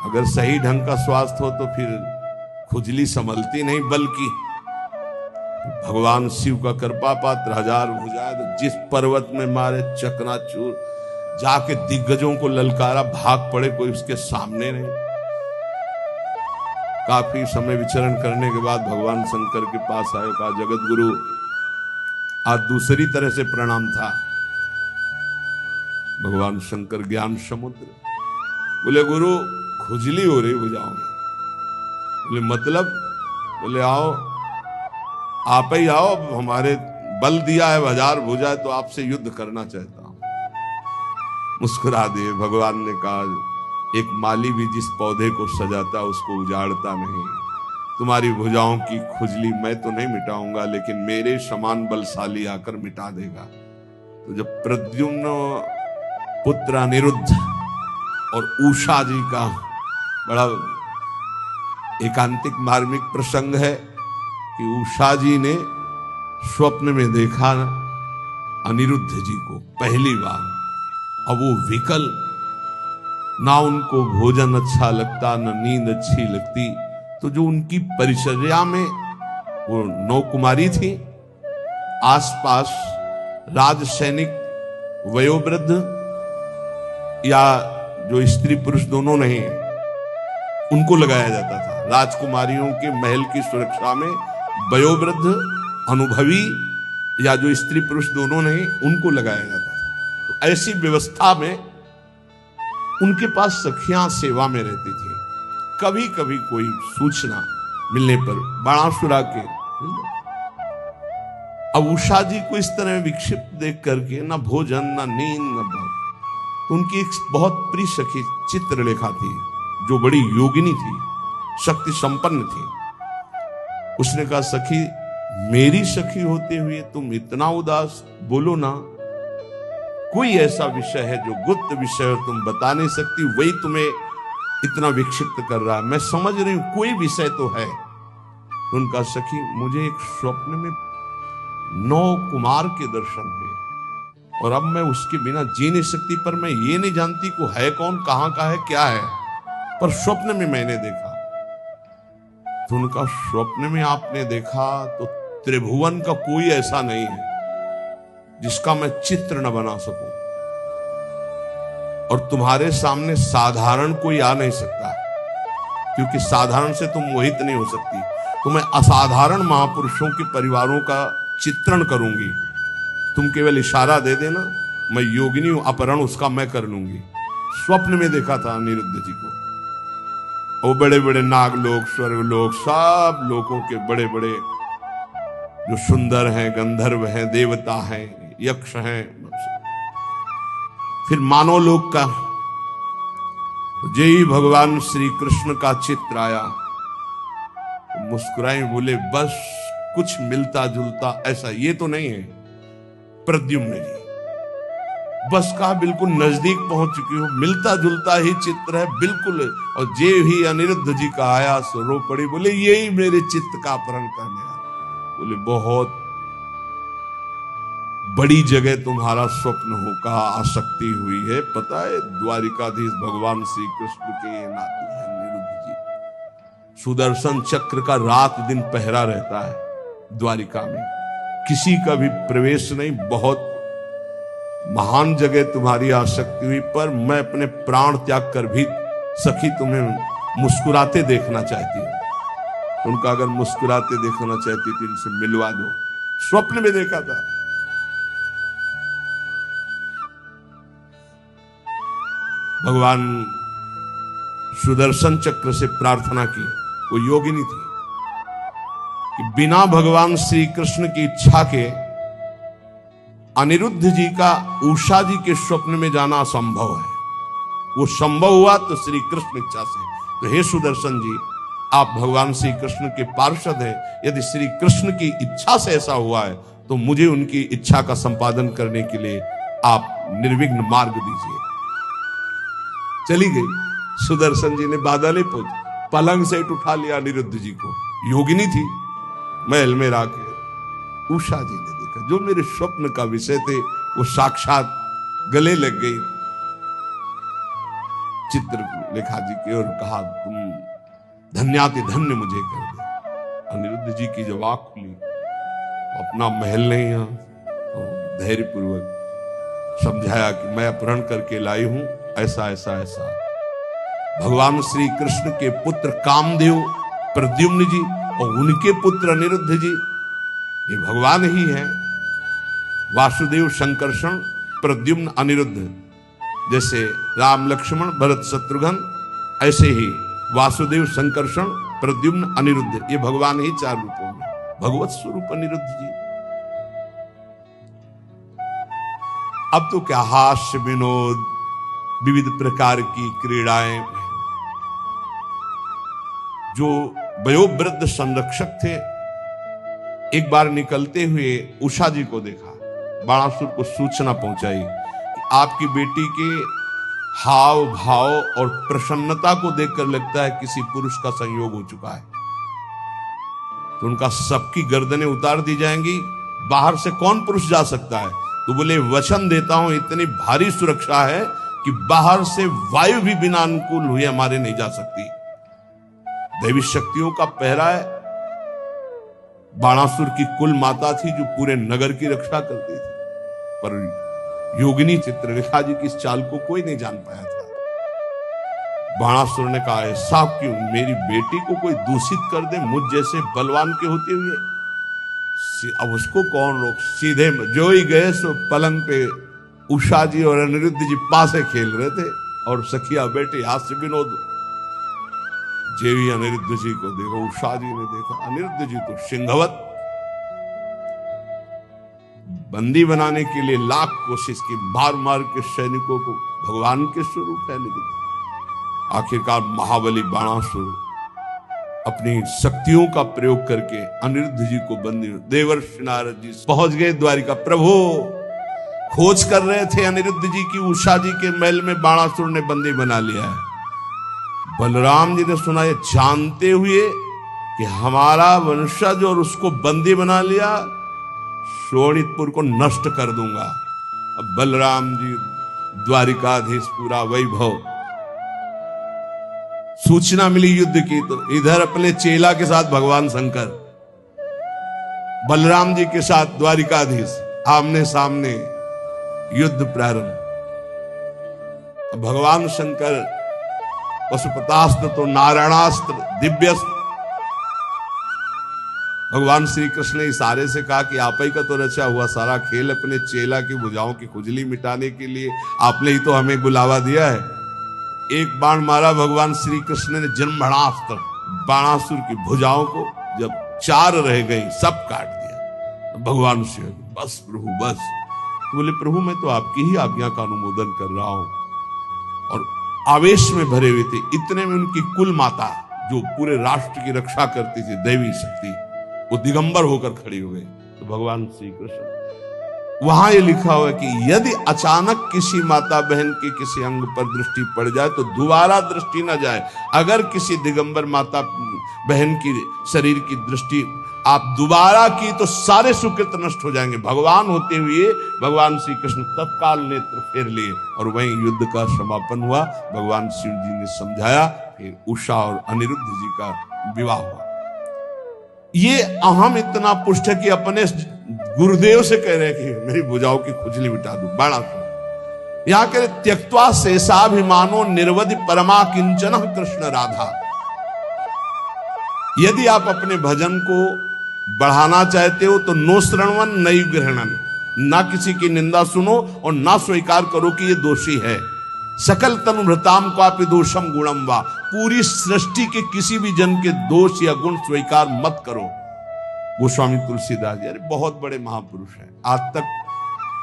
अगर सही ढंग का स्वास्थ्य हो तो फिर खुजली संभलती नहीं, बल्कि भगवान शिव का कृपा पात्र 1000 भुजाएं, तो जिस पर्वत में मारे चकनाचूर, जाके दिग्गजों को ललकारा, भाग पड़े, कोई उसके सामने नहीं। काफी समय विचरण करने के बाद भगवान शंकर के पास आए, कहा जगत गुरु, आज दूसरी तरह से प्रणाम था। भगवान शंकर ज्ञान समुद्र, बोले गुरु खुजली हो रही भुजाओं में। बोले मतलब? बोले आओ, आप ही आओ, हमारे बल दिया है 1000 भुजा है तो आपसे युद्ध करना चाहता हूं। मुस्कुरा दिए। भगवान ने कहा, एक माली भी जिस पौधे को सजाता उसको उजाड़ता नहीं। तुम्हारी भुजाओं की खुजली मैं तो नहीं मिटाऊंगा, लेकिन मेरे समान बलशाली आकर मिटा देगा। तो जब प्रद्युम्न पुत्र अनिरुद्ध और उषा जी का बड़ा एकांतिक मार्मिक प्रसंग है कि उषा जी ने स्वप्न में देखा अनिरुद्ध जी को पहली बार। अब वो विकल, ना उनको भोजन अच्छा लगता, ना नींद अच्छी लगती। तो जो उनकी परिचर्या में वो 9 कुमारी थी, आसपास राज सैनिक, वयोवृद्ध या जो स्त्री पुरुष दोनों नहीं, उनको लगाया जाता था। राजकुमारियों के महल की सुरक्षा में वयोवृद्ध, अनुभवी या जो स्त्री पुरुष दोनों नहीं, उनको लगाया जाता था। तो ऐसी व्यवस्था में उनके पास सखियां सेवा में रहती थी। कभी कभी कोई सूचना मिलने पर बाणासुरा के, अब उषा जी को इस तरह विक्षिप्त देख करके ना भोजन, ना नींद, ना भोग, तो उनकी एक बहुत प्रिय सखी चित्रलेखा थी, जो बड़ी योगिनी थी, शक्ति संपन्न थी। उसने कहा, सखी, मेरी सखी होते हुए तुम इतना उदास, बोलो ना, कोई ऐसा विषय है जो गुप्त विषय और तुम बता नहीं सकती, वही तुम्हें इतना विक्षिप्त कर रहा है। मैं समझ रही हूं कोई विषय तो है। तो उनका, सखी, मुझे एक स्वप्न में 9 कुमार के दर्शन हुए और अब मैं उसके बिना जी नहीं सकती, पर मैं ये नहीं जानती को है कौन, कहां का है, क्या है, पर स्वप्न में मैंने देखा। तो उनका, स्वप्न में आपने देखा तो त्रिभुवन का कोई ऐसा नहीं है जिसका मैं चित्र न बना सकूं, और तुम्हारे सामने साधारण कोई आ नहीं सकता, क्योंकि साधारण से तुम मोहित नहीं हो सकती। तो मैं असाधारण महापुरुषों के परिवारों का चित्रण करूंगी, तुम केवल इशारा दे देना, मैं योगिनी हूं, अपहरण उसका मैं कर लूंगी। स्वप्न में देखा था अनिरुद्ध जी को। वो बड़े बड़े नागलोक, स्वर्गलोक, सब लोगों के बड़े बड़े जो सुंदर हैं, गंधर्व हैं, देवता हैं, यक्ष हैं, फिर मानव लोक का, जय भगवान श्री कृष्ण का चित्र आया, मुस्कुराए, बोले, बस कुछ मिलता जुलता ऐसा ये तो नहीं है प्रद्युम्न जी, बस कहा बिल्कुल नजदीक पहुंच चुकी हो, मिलता जुलता ही चित्र है बिल्कुल। और जे ही अनिरुद्ध जी का आया सो रो पड़ी, बोले यही मेरे चित्त का अपहरण करने आया। बोले बहुत बड़ी जगह तुम्हारा स्वप्न हो, कहा आसक्ति हुई है, पता है द्वारिकाधीश भगवान श्री कृष्ण के ये नाती है अनिरुद्ध जी। सुदर्शन चक्र का रात दिन पहरा रहता है द्वारिका में, किसी का भी प्रवेश नहीं, बहुत महान जगह तुम्हारी आसक्ति हुई, पर मैं अपने प्राण त्याग कर भी सखी तुम्हें मुस्कुराते देखना चाहती हूं। उनका, अगर मुस्कुराते देखना चाहती तो इनसे मिलवा दो। स्वप्न में देखा था। भगवान सुदर्शन चक्र से प्रार्थना की, वो योगिनी थी, कि बिना भगवान श्री कृष्ण की इच्छा के अनिरुद्ध जी का उषा जी के स्वप्न में जाना असंभव है। वो संभव हुआ तो श्री कृष्ण इच्छा से। तो हे सुदर्शन जी, आप भगवान श्री कृष्ण के पार्षद हैं, यदि श्री कृष्ण की इच्छा से ऐसा हुआ है तो मुझे उनकी इच्छा का संपादन करने के लिए आप निर्विघ्न मार्ग दीजिए। चली गई। सुदर्शन जी ने बादल पहुंच, पलंग से उठा लिया अनिरुद्ध जी को। योगिनी थी, महल में राके उषा जी ने देखा, जो मेरे स्वप्न का विषय थे वो साक्षात गले लग गई चित्रलेखा जी के, और कहा, तुम धन्याति धन्य मुझे कर दे। अनिरुद्ध जी की जब आंख खुली, अपना महल नहीं, यहां तो धैर्यपूर्वक समझाया कि मैं अपहरण करके लाई हूं, ऐसा ऐसा ऐसा। भगवान श्री कृष्ण के पुत्र कामदेव प्रद्युम्न जी और उनके पुत्र अनिरुद्ध जी, ये भगवान ही हैं। वासुदेव संकर्षण प्रद्युम्न अनिरुद्ध, जैसे राम लक्ष्मण भरत शत्रुघ्न, ऐसे ही वासुदेव संकर्षण प्रद्युम्न अनिरुद्ध, ये भगवान ही 4 रूपों में, भगवत स्वरूप अनिरुद्ध जी। अब तो क्या हास्य विनोद, विविध प्रकार की क्रीड़ाएं। जो वयोवृद्ध संरक्षक थे, एक बार निकलते हुए उषा जी को देखा, बाणासुर को सूचना पहुंचाई कि आपकी बेटी के हाव भाव और प्रसन्नता को देखकर लगता है किसी पुरुष का संयोग हो चुका है, तो उनका सबकी गर्दनें उतार दी जाएंगी, बाहर से कौन पुरुष जा सकता है। तो बोले, वचन देता हूं, इतनी भारी सुरक्षा है कि बाहर से वायु भी बिना अनुकूल हुए हमारे नहीं जा सकती। दैवी शक्तियों का पहरा है। बाणासुर की कुल माता थी जो पूरे नगर की रक्षा करती थी, पर योगिनी चित्रलेखा जी की इस चाल को कोई नहीं जान पाया था। बाणासुर ने कहा, ऐसा क्यों? मेरी बेटी को कोई दूषित कर दे मुझ जैसे बलवान के होते हुए, अब उसको कौन रोक? सीधे जो ही गए सो पलंग पे उषा जी और अनिरुद्ध जी पासे खेल रहे थे और सखिया बेटे हास्य विनोद। जेवी अनिरुद्ध जी को देखा, उषा जी ने देखा, अनिरुद्ध जी तो सिंहवत बंदी बनाने के लिए लाख कोशिश की, मार मार के सैनिकों को भगवान के स्वरूप है। लेकिन आखिरकार महाबली बाणासुर अपनी शक्तियों का प्रयोग करके अनिरुद्ध जी को बंदी, देवर्षि नारद जी पहुंच गए द्वारिका। प्रभु खोज कर रहे थे अनिरुद्ध जी की, उषा जी के महल में बाणासुर ने बंदी बना लिया है। बलराम जी ने सुना, ये जानते हुए कि हमारा वंशज और उसको बंदी बना लिया, शोणितपुर को नष्ट कर दूंगा। अब बलराम जी द्वारिकाधीश, पूरा वैभव, सूचना मिली युद्ध की, तो इधर अपने चेला के साथ भगवान शंकर, बलराम जी के साथ द्वारिकाधीश, आमने सामने युद्ध प्रारंभ। भगवान शंकर पशुपतास्त्र तो नारायणास्त्र, दिव्यस्त्र। भगवान श्री कृष्ण ने इशारे से कहा कि आप ही का तो रचा हुआ सारा खेल अपने चेला की भुजाओं की खुजली मिटाने के लिए आपने ही तो हमें बुलावा दिया है। एक बाण मारा भगवान श्री कृष्ण ने, जन्मणास्त्र, बाणासुर की भुजाओं को जब 4 रह गई सब काट दिया। भगवान से बस प्रभु बस। बोले प्रभु मैं तो आपकी ही आज्ञा का अनुमोदन कर रहा हूं। और आवेश में भरे हुए थे। इतने में उनकी कुल माता जो पूरे राष्ट्र की रक्षा करती थी, दैवी शक्ति, वो दिगंबर होकर खड़ी हो गई। तो भगवान श्री कृष्ण, वहां ये लिखा हुआ है कि यदि अचानक किसी माता बहन के किसी अंग पर दृष्टि पड़ जाए तो दोबारा दृष्टि न जाए। अगर किसी दिगंबर माता बहन की शरीर की दृष्टि आप दोबारा की तो सारे सुकृत नष्ट हो जाएंगे। भगवान होते हुए भगवान श्री कृष्ण तत्काल नेत्र फेर लिए और वहीं युद्ध का समापन हुआ। भगवान शिव जी ने समझाया, फिर उषा और अनिरुद्ध जी का विवाह हुआ। ये अहम इतना पुष्ट है कि अपने गुरुदेव से कह रहे कि मेरी भुजाओं की खुजली मिटा दो। बाणासुर यहां कह रहे, त्यक्त्वा शेषाभिमानो निर्वधि परमा किंचन कृष्ण राधा। यदि आप अपने भजन को बढ़ाना चाहते हो तो नो श्रवण नई ग्रहणन, ना किसी की निंदा सुनो और ना स्वीकार करो कि ये दोषी है। सकल तनुभृताम क्वापि दोषम गुणम वा, पूरी सृष्टि के किसी भी जन के दोष या गुण स्वीकार मत करो। गोस्वामी तुलसीदास जी बहुत बड़े महापुरुष हैं। आज तक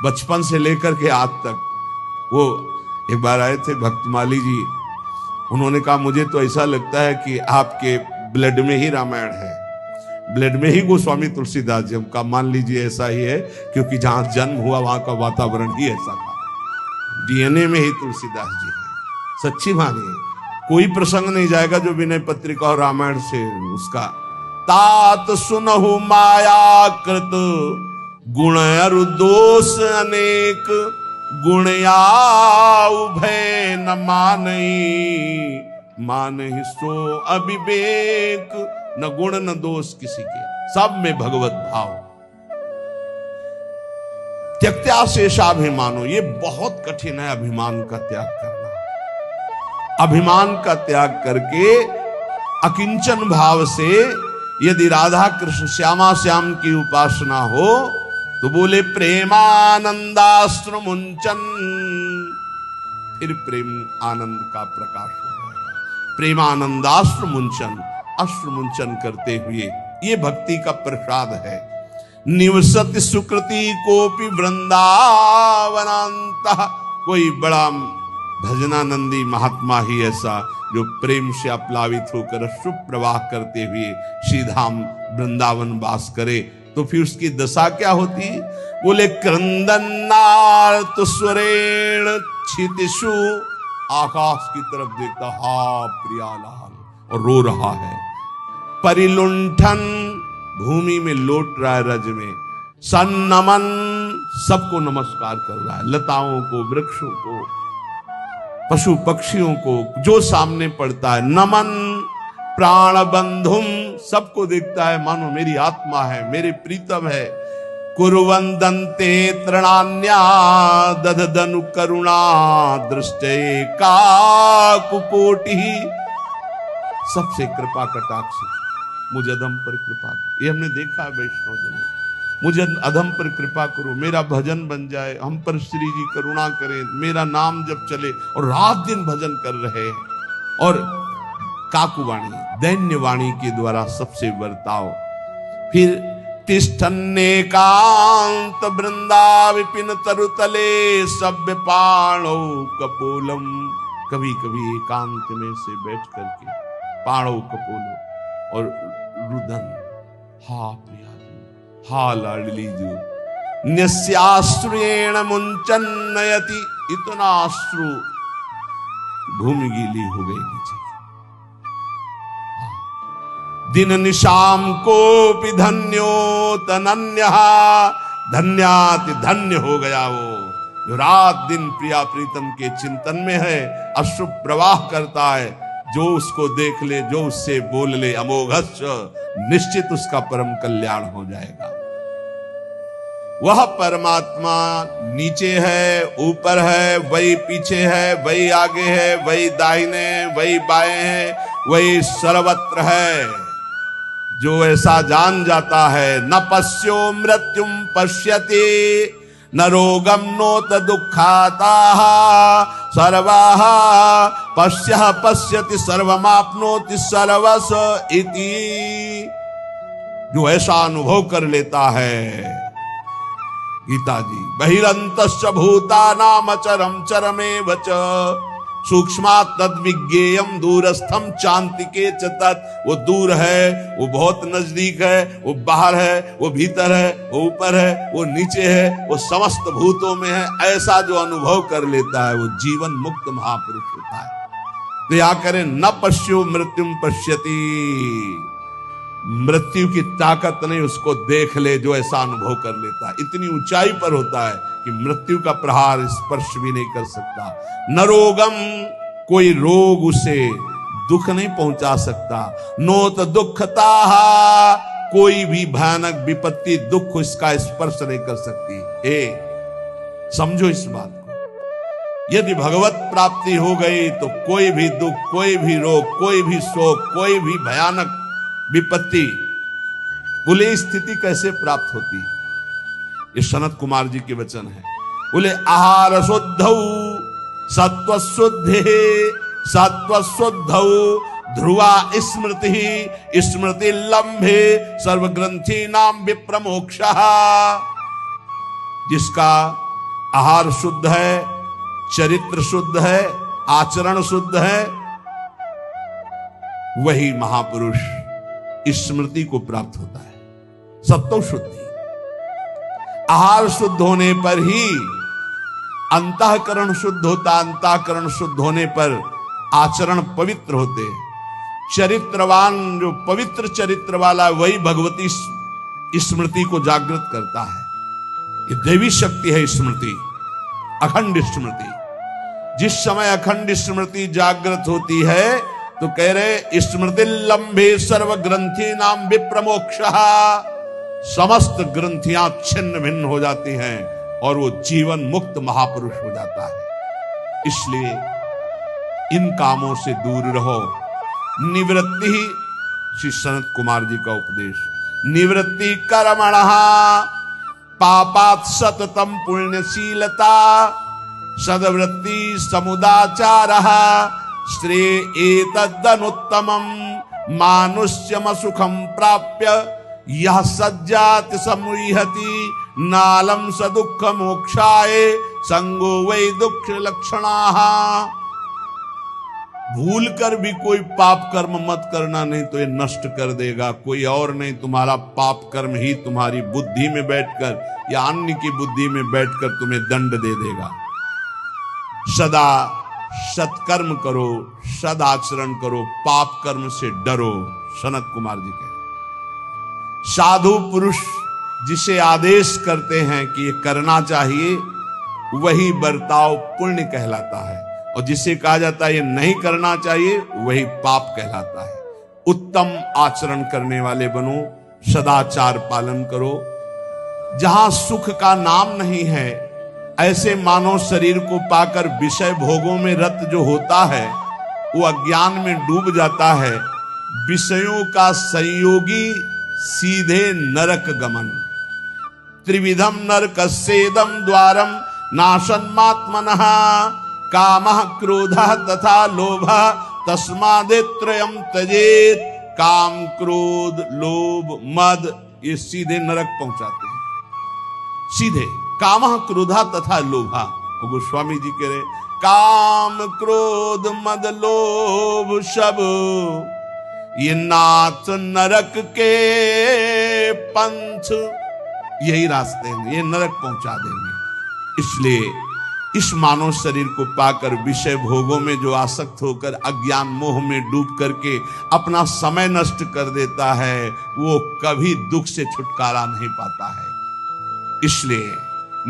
बचपन से लेकर के आज तक, वो एक बार आए थे भक्तमाली जी, उन्होंने कहा मुझे तो ऐसा लगता है कि आपके ब्लड में ही रामायण है, ब्लड में ही गोस्वामी तुलसीदास जी। हमका मान लीजिए ऐसा ही है, क्योंकि जहां जन्म हुआ वहां का वातावरण ही ऐसा था। डीएनए में ही तुलसीदास जी है। सच्ची मानिए, कोई प्रसंग नहीं जाएगा जो विनय पत्रिका और रामायण से उसका। तात सुनहु माया कृत गुण अरु दोष अनेक, गुण याउ भय न मानई, मानहि सो अविवेक। न गुण न दोष किसी के, सब में भगवत भाव। त्यक्त्या शेषाभिमानो, ये बहुत कठिन है अभिमान का त्याग करना। अभिमान का त्याग करके अकिंचन भाव से यदि राधा कृष्ण श्यामा श्याम की उपासना हो तो बोले प्रेमानंदाश्रु मुंचन, फिर प्रेम आनंद का प्रकाश हो जाएगा। प्रेमानंदाश्रु मुंचन, अश्रु मुंचन करते हुए, ये भक्ति का प्रसाद है। निवसति सुकृति कोपि वृंदावनांत, कोई बड़ा भजनानंदी महात्मा ही ऐसा जो प्रेम से अप्लावित होकर शुभ प्रवाह करते हुए श्रीधाम वृंदावन वास करे, तो फिर उसकी दशा क्या होती? बोले क्रंदनार्त स्वरेण क्षितिषु, आकाश की तरफ देखता, हा प्रियालाल, और रो रहा है। परिलुंठन, भूमि में लौट रहा है रज में। सन्नमन, सबको नमस्कार कर रहा है, लताओं को, वृक्षों को, पशु पक्षियों को, जो सामने पड़ता है। नमन प्राण बंधुम, सबको देखता है मानो मेरी आत्मा है, मेरे प्रीतम है। कुर्वन्दन्ते तृणान्या दधदनु करुणा दृष्टे काकुकोटिः। सबसे कृपा कटाक्ष, मुझ अधम पर कृपा करो। ये हमने देखा है वैष्णव जनों, मुझे अधम पर कृपा करो, मेरा भजन बन जाए, हम पर श्री जी करुणा करें, मेरा नाम जब चले। और रात दिन भजन कर रहे हैं। और काकुवाणी, दैन्य वाणी के द्वारा सबसे बर्ताव। फिर तिष्ठन्नेकांत वृंदा विपिन तरुतले सभ्य पाणौ कपोलम। कभी कभी एकांत में से बैठ करके पाणौ कपोलो और रुदन, हा प्रिया हा लाडली जो, न्यस्याश्रुएण मुंचन नयति। इतना अश्रु भूमि गीली हो गई नीचे। दिन निशाम कोपि धन्यो तनन्यः। धन्याति धन्य हो गया वो जो रात दिन प्रिया प्रीतम के चिंतन में है, अश्रु प्रवाह करता है। जो उसको देख ले, जो उससे बोल ले, अमोघस्य, निश्चित उसका परम कल्याण हो जाएगा। वह परमात्मा नीचे है, ऊपर है, वही पीछे है, वही आगे है, वही दाहिने, वही बाएं है, वही सर्वत्र है। जो ऐसा जान जाता है, न पश्यो मृत्युम पश्यति न रोगम नोत दुःखाताः सर्वाः पश्यः पश्यति सर्वमाप्नोति सर्वस इति। जो ऐसा अनुभव कर लेता है, गीता जी, बहिरंतश्च भूतानाम अचरम चरमेव च सूक्ष्मात् तद्विज्ञेयम् दूरस्थम चान्तिके च तत्। वो दूर है, वो बहुत नजदीक है, वो बाहर है, वो भीतर है, वो ऊपर है, वो नीचे है, वो समस्त भूतों में है। ऐसा जो अनुभव कर लेता है वो जीवन मुक्त महापुरुष होता है। तो या करें, न पश्यो मृत्युम पश्यति। मृत्यु की ताकत नहीं, उसको देख ले जो ऐसा अनुभव कर लेता है। इतनी ऊंचाई पर होता है कि मृत्यु का प्रहार स्पर्श भी नहीं कर सकता। न रोगम, कोई रोग उसे दुख नहीं पहुंचा सकता। नोत दुखता, कोई भी भयानक विपत्ति दुख इसका स्पर्श नहीं कर सकती। हे, समझो इस बात को। यदि भगवत प्राप्ति हो गई तो कोई भी दुख, कोई भी रोग, कोई भी शोक, कोई भी भयानक विपत्ति, बोले स्थिति कैसे प्राप्त होती। ये सनत कुमार जी के वचन है। बोले आहार शुद्धौ सत्व शुद्धि सत्व शुद्धौ ध्रुवा स्मृति स्मृति लंबे सर्वग्रंथि नाम विप्रमोक्षः। जिसका आहार शुद्ध है, चरित्र शुद्ध है, आचरण शुद्ध है, वही महापुरुष स्मृति को प्राप्त होता है। सत्व शुद्धि, आहार शुद्ध होने पर ही अंतःकरण शुद्ध होता। अंतःकरण शुद्ध होने पर आचरण पवित्र होते। चरित्रवान, जो पवित्र चरित्र वाला, वही भगवती स्मृति को जागृत करता है। ये देवी शक्ति है स्मृति, अखंड स्मृति। जिस समय अखंड स्मृति जागृत होती है तो कह रहे स्मृति लंबे सर्व ग्रंथि नाम विप्रमोक्षः। समस्त ग्रंथियां छिन्न भिन्न हो जाती हैं और वो जीवन मुक्त महापुरुष हो जाता है। इसलिए इन कामों से दूर रहो। निवृत्ति ही श्री सनत कुमार जी का उपदेश। निवृत्ति कर्मणः पापात् सततम पुण्यशीलता सद्वृत्ति समुदाचारः श्रेय एतदनुत्तमं मानुष्यम सुखम प्राप्य यह सज्जाति समुहति नालम स दुख मोक्षाय संगो वै दुख लक्षणाः। भूल कर भी कोई पाप कर्म मत करना, नहीं तो ये नष्ट कर देगा। कोई और नहीं, तुम्हारा पाप कर्म ही तुम्हारी बुद्धि में बैठकर या अन्य की बुद्धि में बैठकर तुम्हें दंड दे देगा। सदा सत्कर्म करो, सदाचरण करो, पाप कर्म से डरो। सनत कुमार जी कहे साधु पुरुष जिसे आदेश करते हैं कि ये करना चाहिए, वही बर्ताव पुण्य कहलाता है, और जिसे कहा जाता है ये नहीं करना चाहिए, वही पाप कहलाता है। उत्तम आचरण करने वाले बनो, सदाचार पालन करो, जहां सुख का नाम नहीं है, ऐसे मानव शरीर को पाकर विषय भोगों में रत जो होता है वो अज्ञान में डूब जाता है। विषयों का संयोगी सीधे नरक गमन। त्रिविधम नरकस्येदं द्वारम नाशन्मात्मनः कामः क्रोधः तथा लोभः तस्मादेत्रयं त्यजेत। काम, क्रोध, लोभ, मद ये सीधे नरक पहुंचाते हैं। सीधे कामः क्रोधः तथा लोभः। गोस्वामी जी कह रहे काम, क्रोध, मद, लोभ सब ये नाथ नरक के पंथ, यही रास्ते हैं, ये नरक पहुंचा देंगे। इसलिए इस मानव शरीर को पाकर विषय भोगों में जो आसक्त होकर अज्ञान मोह में डूब करके अपना समय नष्ट कर देता है, वो कभी दुख से छुटकारा नहीं पाता है। इसलिए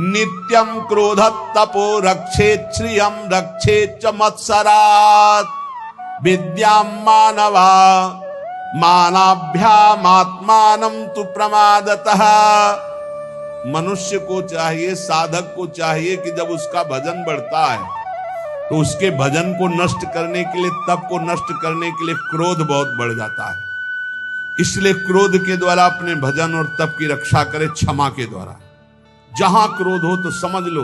नित्यम क्रोध तपो रक्षेत श्रियम रक्षेत च मत्सरात् विद्याम मानवा मानाभ्यामात्मानं तु प्रमादतः। मनुष्य को चाहिए, साधक को चाहिए कि जब उसका भजन बढ़ता है तो उसके भजन को नष्ट करने के लिए, तप को नष्ट करने के लिए क्रोध बहुत बढ़ जाता है। इसलिए क्रोध के द्वारा अपने भजन और तप की रक्षा करे, क्षमा के द्वारा। जहां क्रोध हो तो समझ लो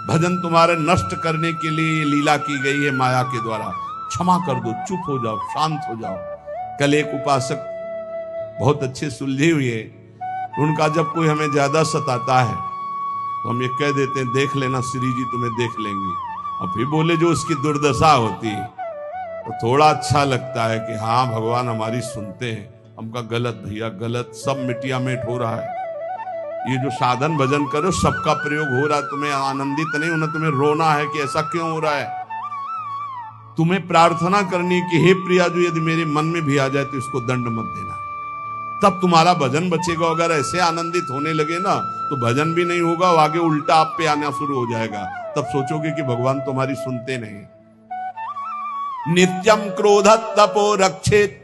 भजन तुम्हारे नष्ट करने के लिए लीला की गई है माया के द्वारा। क्षमा कर दो, चुप हो जाओ, शांत हो जाओ। कल एक उपासक बहुत अच्छे सुलझे हुए, उनका जब कोई हमें ज्यादा सताता है तो हम ये कह देते हैं देख लेना श्री जी तुम्हें देख लेंगे। और फिर बोले जो उसकी दुर्दशा होती है तो थोड़ा अच्छा लगता है कि हाँ भगवान हमारी सुनते हैं। हमका गलत भैया गलत, सब मिटिया मेट हो रहा है। ये जो साधन भजन करो सबका प्रयोग हो रहा है, तुम्हें आनंदित नहीं होना, तुम्हें रोना है कि ऐसा क्यों हो रहा है। तुम्हें प्रार्थना करनी कि हे प्रिया जो यदि मेरे मन में भी आ जाए तो इसको दंड मत देना, तब तुम्हारा भजन बचेगा। अगर ऐसे आनंदित होने लगे ना तो भजन भी नहीं होगा, आगे उल्टा आप पे आना शुरू हो जाएगा। तब सोचोगे कि भगवान तुम्हारी सुनते नहीं। नित्यम क्रोध तपो रक्षेत,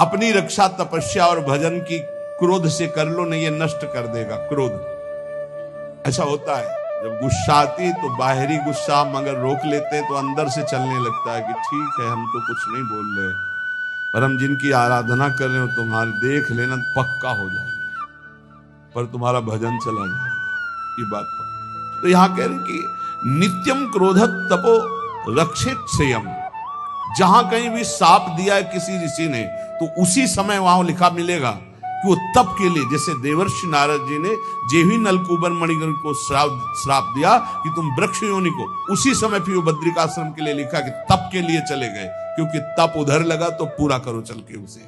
अपनी रक्षा तपस्या और भजन की क्रोध से कर लो, नहीं ये नष्ट कर देगा। क्रोध ऐसा होता है जब गुस्सा आती तो बाहरी गुस्सा हम अगर रोक लेते हैं तो अंदर से चलने लगता है कि ठीक है हम तो कुछ नहीं बोल रहे, पर हम जिनकी आराधना कर रहे हो तुम्हारे देख लेना पक्का हो जाएगा, पर तुम्हारा भजन चला जाए। ये बात तो यहाँ कह रहे कि नित्यम क्रोधत तपो रक्षित संयम। जहां कहीं भी साप दिया है किसी ऋषि ने तो उसी समय वहां लिखा मिलेगा कि वो तप के लिए, जैसे देवर्षि नारद जी ने जेवी नलकूबर मणिग्रह को श्राप दिया कि तुम वृक्ष योनि को, उसी समय फिर वो बद्रिकाश्रम के लिए लिखा कि तप के लिए चले गए, क्योंकि तप उधर लगा तो पूरा करो चल के उसे।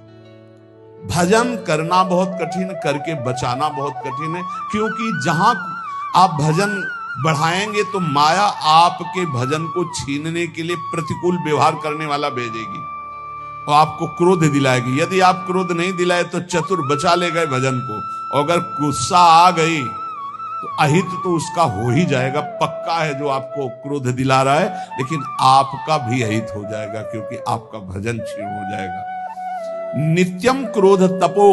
भजन करना बहुत कठिन, करके बचाना बहुत कठिन है, क्योंकि जहां आप भजन बढ़ाएंगे तो माया आपके भजन को छीनने के लिए प्रतिकूल व्यवहार करने वाला भेजेगी और आपको क्रोध दिलाएगी। यदि आप क्रोध नहीं दिलाए तो चतुर बचा ले गए भजन को, और अगर गुस्सा आ गई तो अहित तो उसका हो ही जाएगा, पक्का है। जो आपको क्रोध दिला रहा है, लेकिन आपका भी अहित हो जाएगा क्योंकि आपका भजन क्षीण हो जाएगा। नित्यम क्रोध तपो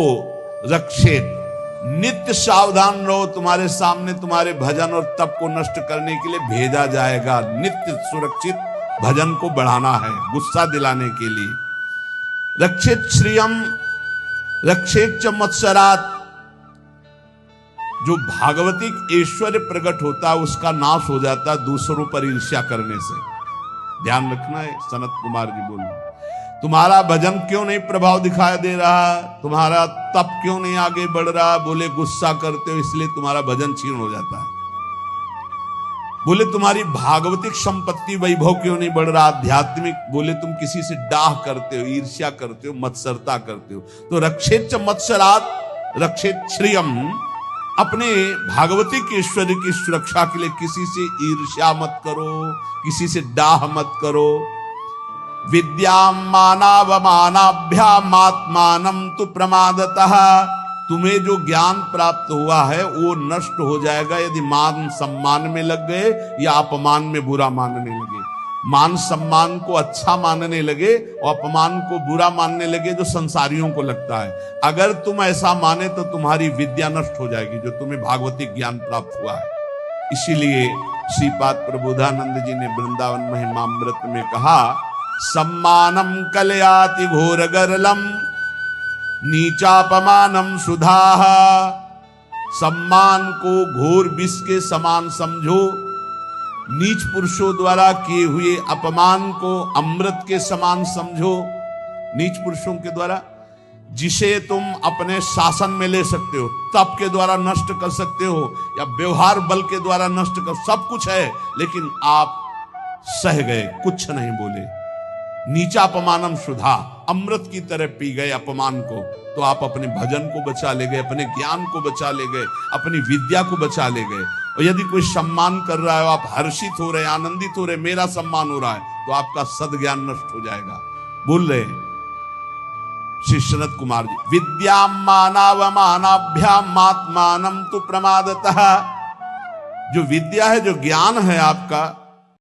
रक्षेत, नित्य सावधान रहो, तुम्हारे सामने तुम्हारे भजन और तप को नष्ट करने के लिए भेजा जाएगा। नित्य सुरक्षित भजन को बढ़ाना है गुस्सा दिलाने के लिए। रक्षित श्रियम रक्षेत च मत्सरात्, जो भागवतिक ऐश्वर्य प्रकट होता है उसका नाश हो जाता है दूसरों पर ईर्ष्या करने से। ध्यान रखना है। सनत कुमार जी बोल रहे तुम्हारा भजन क्यों नहीं प्रभाव दिखाई दे रहा, तुम्हारा तप क्यों नहीं आगे बढ़ रहा, बोले गुस्सा करते हो इसलिए तुम्हारा भजन क्षीण हो जाता है। बोले तुम्हारी भागवतिक संपत्ति वैभव क्यों नहीं बढ़ रहा, आध्यात्मिक, बोले तुम किसी से डाह करते हो, ईर्ष्या करते हो, मत्सरता करते हो। तो रक्षेत च मत्सरात् रक्षेत श्रियम, अपने भागवतिक ऐश्वर्य की सुरक्षा के लिए किसी से ईर्ष्या मत करो, किसी से डाह मत करो। विद्याम मानावमानाभ्याम आत्मानं तु प्रमादतः, तुम्हें जो ज्ञान प्राप्त हुआ है वो नष्ट हो जाएगा यदि मान सम्मान में लग गए या अपमान में बुरा मानने लगे। मान सम्मान को अच्छा मानने लगे और अपमान को बुरा मानने लगे, जो संसारियों को लगता है। अगर तुम ऐसा माने तो तुम्हारी विद्या नष्ट हो जाएगी, जो तुम्हें भागवतिक ज्ञान प्राप्त हुआ है। इसीलिए श्रीपाद प्रबोधानंद जी ने वृंदावन महिमामृत में कहा, सम्मानम कलयाति घोर गरलम नीचापमानम सुधाः। सम्मान को घोर विष के समान समझो, नीच पुरुषों द्वारा किए हुए अपमान को अमृत के समान समझो। नीच पुरुषों के द्वारा, जिसे तुम अपने शासन में ले सकते हो, तप के द्वारा नष्ट कर सकते हो, या व्यवहार बल के द्वारा नष्ट कर, सब कुछ है, लेकिन आप सह गए, कुछ नहीं बोले। नीचा अपमानम सुधा, अमृत की तरह पी गए अपमान को, तो आप अपने भजन को बचा ले गए, अपने ज्ञान को बचा ले गए, अपनी विद्या को बचा ले गए। और यदि कोई सम्मान कर रहा है, आप हर्षित हो रहे, आनंदित हो रहे, मेरा सम्मान हो रहा है, तो आपका सद्ज्ञान नष्ट हो जाएगा। बोल रहे श्री सनत कुमार जी, विद्या मानावमानाभ्याम आत्मानम तु प्रमादतः। जो विद्या है, जो ज्ञान है आपका,